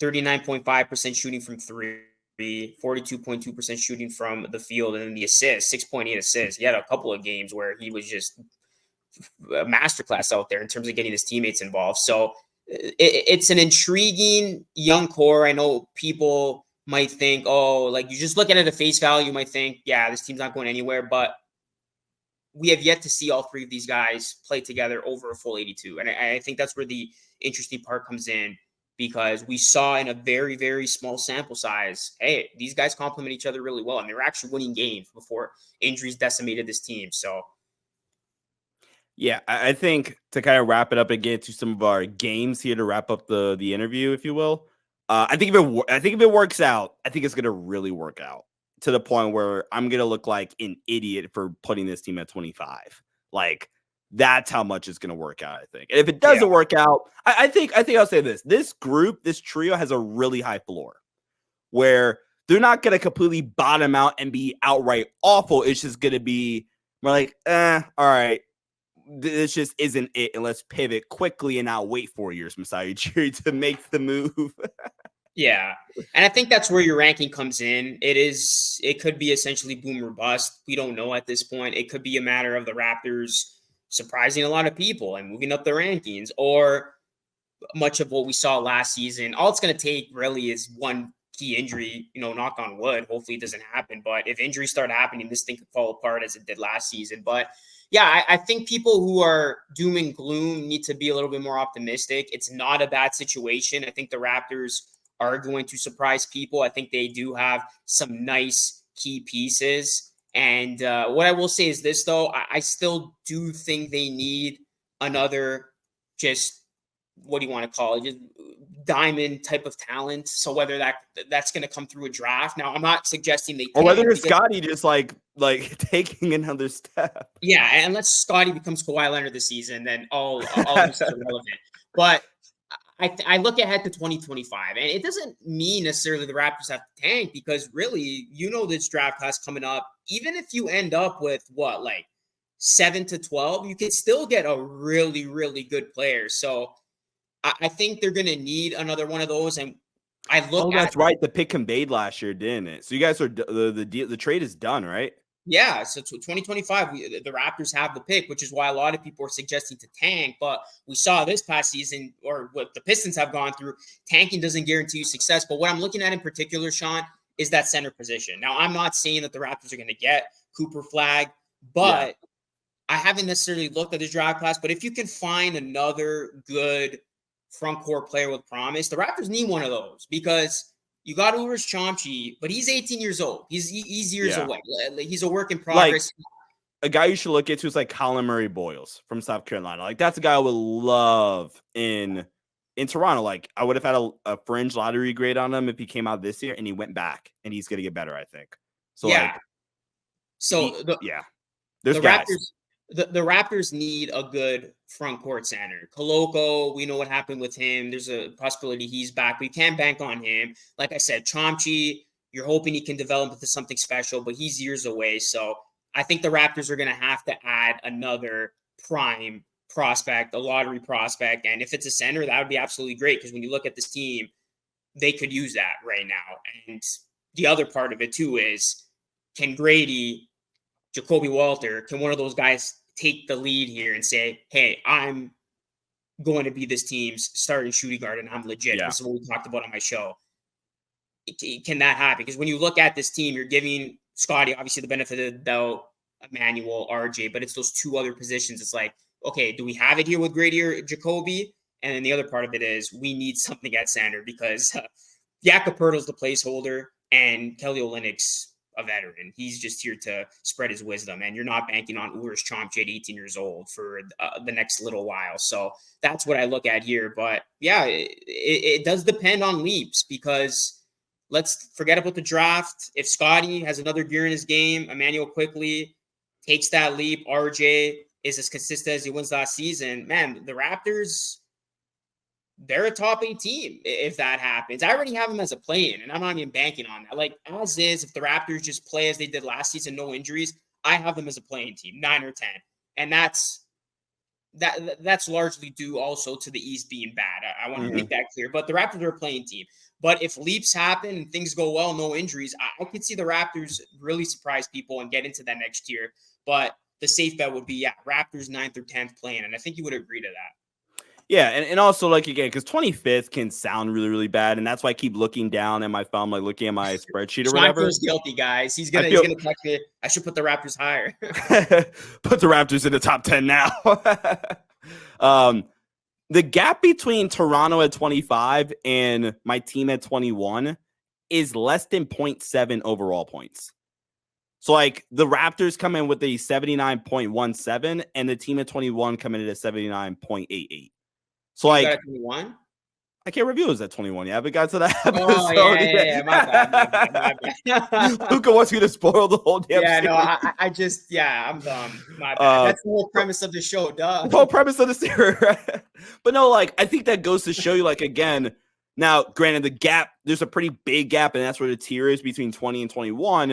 39.5% shooting from three, 42.2% shooting from the field, and then the assists, 6.8 assists. He had a couple of games where he was just a masterclass out there in terms of getting his teammates involved. So it's an intriguing young core. I know people might think, oh, like you just look at it at face value, you might think, yeah, this team's not going anywhere. But we have yet to see all three of these guys play together over a full 82. And I think that's where the interesting part comes in, because we saw in a very, very small sample size, hey, these guys complement each other really well. And they were actually winning games before injuries decimated this team. So, Yeah, I think to kind of wrap it up and get to some of our games here to wrap up the interview, if you will. I think if it works out, I think it's gonna really work out to the point where I'm gonna look like an idiot for putting this team at 25. Like that's how much it's gonna work out. I think, and if it yeah. doesn't work out, I think I'll say this: this group, this trio, has a really high floor where they're not gonna completely bottom out and be outright awful. It's just gonna be more like, all right. This just isn't it, and let's pivot quickly and not wait 4 years, Masai Ujiri, to make the move. Yeah. And I think that's where your ranking comes in. It could be essentially boom or bust. We don't know at this point. It could be a matter of the Raptors surprising a lot of people and moving up the rankings, or much of what we saw last season. All it's going to take really is one key injury, knock on wood. Hopefully it doesn't happen. But if injuries start happening, this thing could fall apart as it did last season. But yeah, I think people who are doom and gloom need to be a little bit more optimistic. It's not a bad situation. I think the Raptors are going to surprise people. I think they do have some nice key pieces. And what I will say is this, though, I still do think they need another just, what do you want to call it? Just diamond type of talent. So whether that's going to come through a draft. Now, I'm not suggesting they Or whether it's because, Scotty just like taking another step. yeah, unless Scotty becomes Kawhi Leonard this season, then all this is irrelevant. But I look ahead to 2025, and it doesn't mean necessarily the Raptors have to tank, because really, this draft class coming up, even if you end up with 7 to 12, you can still get a really, really good player. So I think they're going to need another one of those. And I look at that's right. The pick conveyed last year, didn't it? So you guys are the trade is done, right? Yeah, so 2025, the Raptors have the pick, which is why a lot of people are suggesting to tank. But we saw this past season, or what the Pistons have gone through, tanking doesn't guarantee you success. But what I'm looking at in particular, Sean, is that center position. Now, I'm not saying that the Raptors are going to get Cooper Flag, but I haven't necessarily looked at this draft class. But if you can find another good front court player with promise, the Raptors need one of those, because you got Ulrich Chomchi, but he's 18 years old. He's years away. He's a work in progress. Like, a guy you should look at is like Colin Murray Boyles from South Carolina. Like, that's a guy I would love in Toronto. Like, I would have had a fringe lottery grade on him if he came out this year, and he went back, and he's gonna get better, I think. So yeah. There's the guys. Raptors. The Raptors need a good front court center. Koloko, we know what happened with him. There's a possibility he's back, but you can't bank on him. Like I said, Chomchi, you're hoping he can develop into something special, but he's years away. So I think the Raptors are going to have to add another prime prospect, a lottery prospect. And if it's a center, that would be absolutely great, because when you look at this team, they could use that right now. And the other part of it too is, can Grady, Jacoby Walter, can one of those guys take the lead here and say, hey, I'm going to be this team's starting shooting guard, and I'm legit. Yeah. This is what we talked about on my show. Can that happen? Because when you look at this team, you're giving Scotty, obviously, the benefit of the doubt, Emmanuel, RJ, but it's those two other positions. It's like, okay, do we have it here with Grady or Jacoby? And then the other part of it is, we need something at center, because Jakob Poeltl's the placeholder, and Kelly Olynyk's a veteran. He's just here to spread his wisdom, and you're not banking on Urs Chomche at 18 years old for the next little while. So that's what I look at here. But yeah, it does depend on leaps, because let's forget about the draft. If Scotty has another gear in his game, Emmanuel Quickley takes that leap, RJ is as consistent as he was last season, man, the Raptors, they're a top 8 team if that happens. I already have them as a play-in, and I'm not even banking on that. Like, as is, if the Raptors just play as they did last season, no injuries, I have them as a play-in team, 9 or 10. And that's largely due also to the East being bad. I want to make that clear. But the Raptors are a playing team. But if leaps happen and things go well, no injuries, I could see the Raptors really surprise people and get into that next year. But the safe bet would be, Raptors 9th or 10th playing. And I think you would agree to that. Yeah, and also, like, again, because 25th can sound really, really bad, and that's why I keep looking down at my phone, like looking at my spreadsheet or whatever. Feels guilty, guys. He's gonna text me. I should put the Raptors higher. Put the Raptors in the top 10 now. The gap between Toronto at 25 and my team at 21 is less than 0.7 overall points. So, like, the Raptors come in with a 79.17, and the team at 21 come in at a 79.88. So, like, got 21? I can't review it at 21 yet. We got to that episode. Oh, yeah. My bad. Luca wants you to spoil the whole damn series. No, I'm dumb. My bad. That's the whole premise of the show, duh. The whole premise of the series, right? But no, like, I think that goes to show you, like, again, now, granted, the gap, there's a pretty big gap, and that's where the tier is between 20 and 21.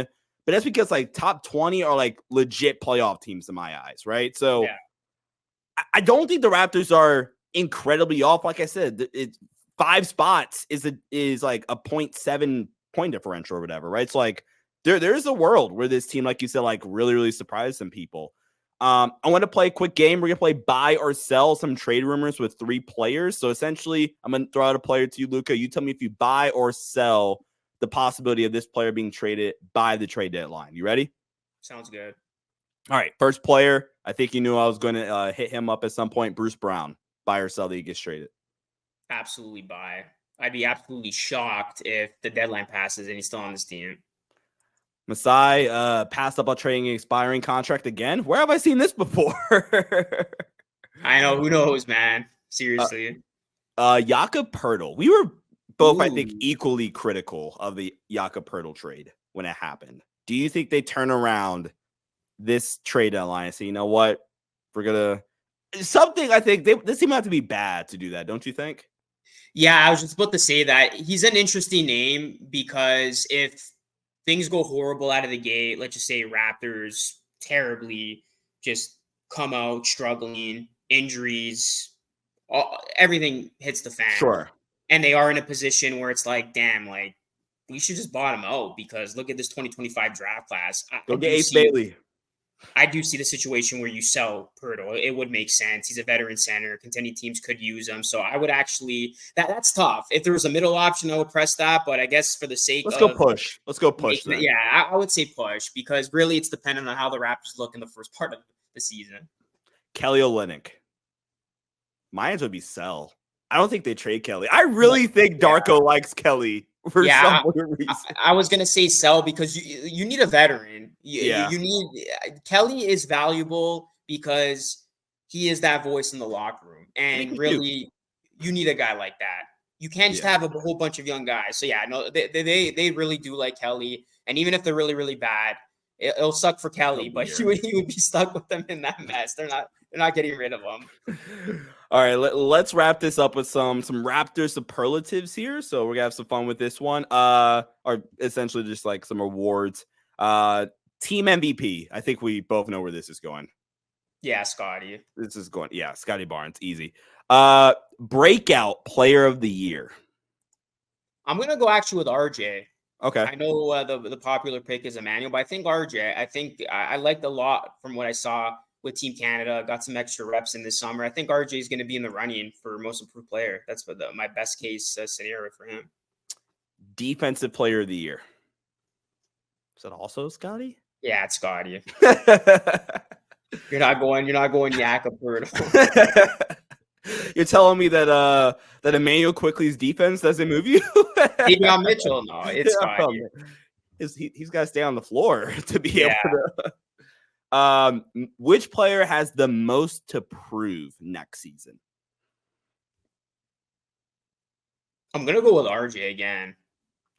But that's because, like, top 20 are, like, legit playoff teams in my eyes, right? So I don't think the Raptors are incredibly off. Like I said, it's 5 spots is like a 0.7 point differential or whatever, right? So, like, there's a world where this team, like you said, like, really, really surprised some people. I want to play a quick game. We're gonna play buy or sell some trade rumors with 3 players. So essentially, I'm gonna throw out a player to you, Luca. You tell me if you buy or sell the possibility of this player being traded by the trade deadline. You ready? Sounds good. All right, first player. I think you knew I was going to hit him up at some point. Bruce Brown. Buy or sell that he gets traded? Absolutely buy. I'd be absolutely shocked if the deadline passes and he's still on this team. Masai passed up on trading an expiring contract again. Where have I seen this before? I know. Who knows, man? Seriously. Jakob Poeltl. We were both, I think, equally critical of the Jakob Poeltl trade when it happened. Do you think they turn around this trade deadline and say, you know what? We're going to... Something, I think this team have to be bad to do that, don't you think? Yeah, I was just about to say that. He's an interesting name because if things go horrible out of the gate, let's just say Raptors terribly just come out struggling, injuries, everything hits the fan. Sure. And they are in a position where it's like, damn, like, we should just bottom out because look at this 2025 draft class. Go get Ace Bailey. I do see the situation where you sell Poeltl. It would make sense. He's a veteran center. Contending teams could use him. So I would actually that's tough. If there was a middle option, I would press that. But I guess for the sake Let's go push. Then. Yeah, I would say push because really it's dependent on how the Raptors look in the first part of the season. Kelly Olynyk. My answer would be sell. I don't think they trade Kelly. I really think Darko likes Kelly. For some reason. I was gonna say sell because you need a veteran. You need Kelly is valuable because he is that voice in the locker room, and really you need a guy like that. You can't just have a whole bunch of young guys. So they really do like Kelly, and even if they're really really bad, it'll suck for Kelly, but he would be stuck with them in that mess. They're not getting rid of them. All right, let's wrap this up with some Raptor superlatives here. So we're gonna have some fun with this one. Or essentially just like some awards. Team MVP. I think we both know where this is going. Yeah, Scotty. This is going. Yeah, Scotty Barnes. Easy. Breakout player of the year. I'm gonna go actually with RJ. Okay. I know the popular pick is Emmanuel, but I think RJ. I think I liked a lot from what I saw with Team Canada. Got some extra reps in this summer. I think RJ is going to be in the running for most improved player. That's what my best case scenario for him. Defensive player of the year. Is that also Scotty? Yeah, it's Scotty. You're not going Jakob Poeltl. You're telling me that Emmanuel Quickley's defense doesn't move you? Davion Mitchell, no, it's Scotty. he's got to stay on the floor to be able Yeah. to. Which player has the most to prove next season? I'm gonna go with RJ again.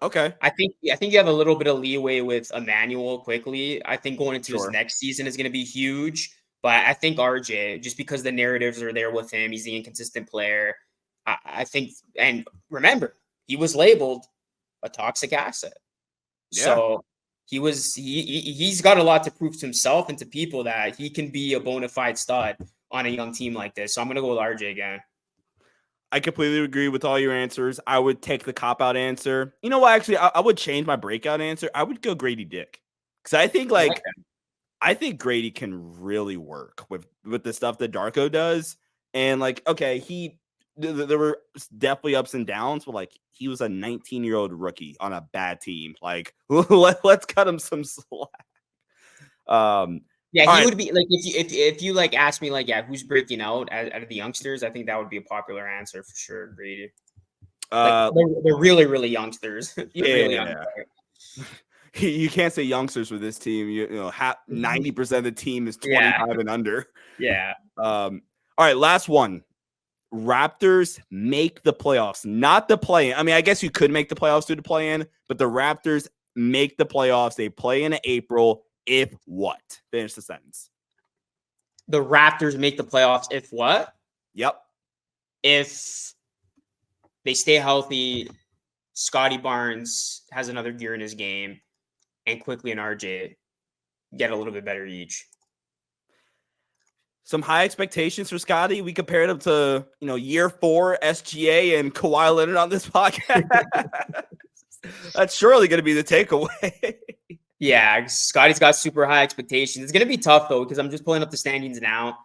Okay, I think you have a little bit of leeway with Emmanuel quickly. I think going into his sure. next season is gonna be huge. But I think RJ, just because the narratives are there with him, he's the inconsistent player. I think, and remember, he was labeled a toxic asset. Yeah, So he's got a lot to prove to himself and to people that he can be a bona fide stud on a young team like this. So I'm gonna go with RJ again. I completely agree with all your answers. I would take the cop out answer. You know what? Actually, I would change my breakout answer. I would go Grady Dick because I think I like that. I think Grady can really work with the stuff that Darko does. And like, okay, there were definitely ups and downs, but like he was a 19-year-old rookie on a bad team. Like, let's cut him some slack. Yeah, All he right. would be like if you like ask me like who's breaking out of the youngsters, I think that would be a popular answer for sure. Grady. Like Uh, they're really really youngsters. You're really young. yeah. You can't say youngsters with this team. You know, 90% of the team is Yeah, 25 and under. yeah. All right, last one. Raptors make the playoffs, not the play-in. I mean, I guess you could make the playoffs through the play-in, but the Raptors make the playoffs. They play in April. If what? Finish the sentence. The Raptors make the playoffs if what? Yep. If they stay healthy, Scotty Barnes has another gear in his game, and Quickly and RJ get a little bit better each. Some high expectations for Scotty. We compared him to, year 4 SGA and Kawhi Leonard on this podcast. That's surely going to be the takeaway. Yeah, Scotty's got super high expectations. It's going to be tough, though, because I'm just pulling up the standings now.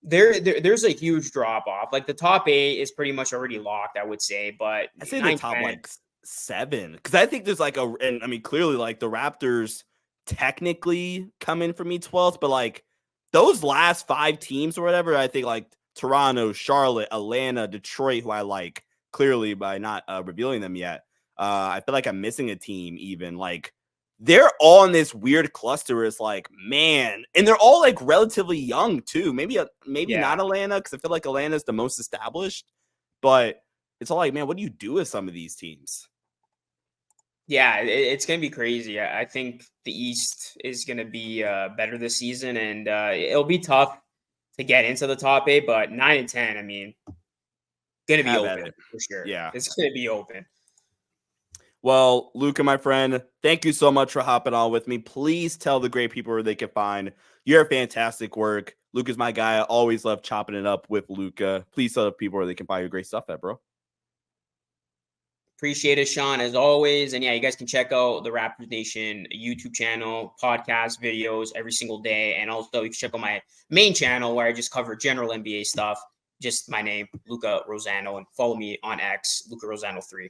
There's a huge drop off. Like the top 8 is pretty much already locked, I would say. But I say 9, the top 10, like 7 because I think there's like and I mean clearly like the Raptors technically come in for me 12th, but like those last 5 teams or whatever, I think like Toronto, Charlotte, Atlanta, Detroit, who I like clearly by not revealing them yet. I feel like I'm missing a team even like they're all in this weird cluster where it's like, man, and they're all like relatively young too. Maybe yeah. not Atlanta because I feel like Atlanta's the most established, but it's all like, man, what do you do with some of these teams? Yeah, it's going to be crazy. I think the East is going to be better this season, and it'll be tough to get into the top 8, but 9 and 10, I mean, going to be Have at open it. for sure. Yeah. It's going to be open. Well, Luca, my friend, thank you so much for hopping on with me. Please tell the great people where they can find your fantastic work. Luca's my guy. I always love chopping it up with Luca. Please tell the people where they can find your great stuff at, bro. Appreciate it, Sean, as always. And yeah, you guys can check out the Raptors Nation YouTube channel, podcast videos every single day. And also you can check out my main channel where I just cover general NBA stuff. Just my name, Luca Rosano, and follow me on X, Luca Rosano 3.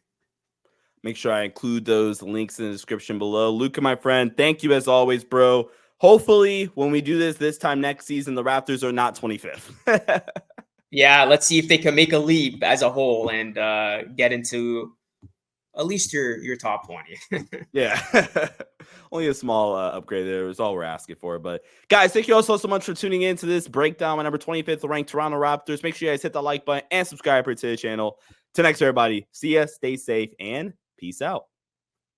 Make sure I include those links in the description below. Luca, my friend, thank you as always, bro. Hopefully, when we do this time next season, the Raptors are not 25th. Yeah, let's see if they can make a leap as a whole and get into at least your top 20. Yeah. Only a small upgrade there is all we're asking for. But guys, thank you all so much for tuning in to this breakdown. My number 25th ranked Toronto Raptors. Make sure you guys hit the like button and subscribe to the channel. Till next, everybody. See ya, stay safe, and peace out.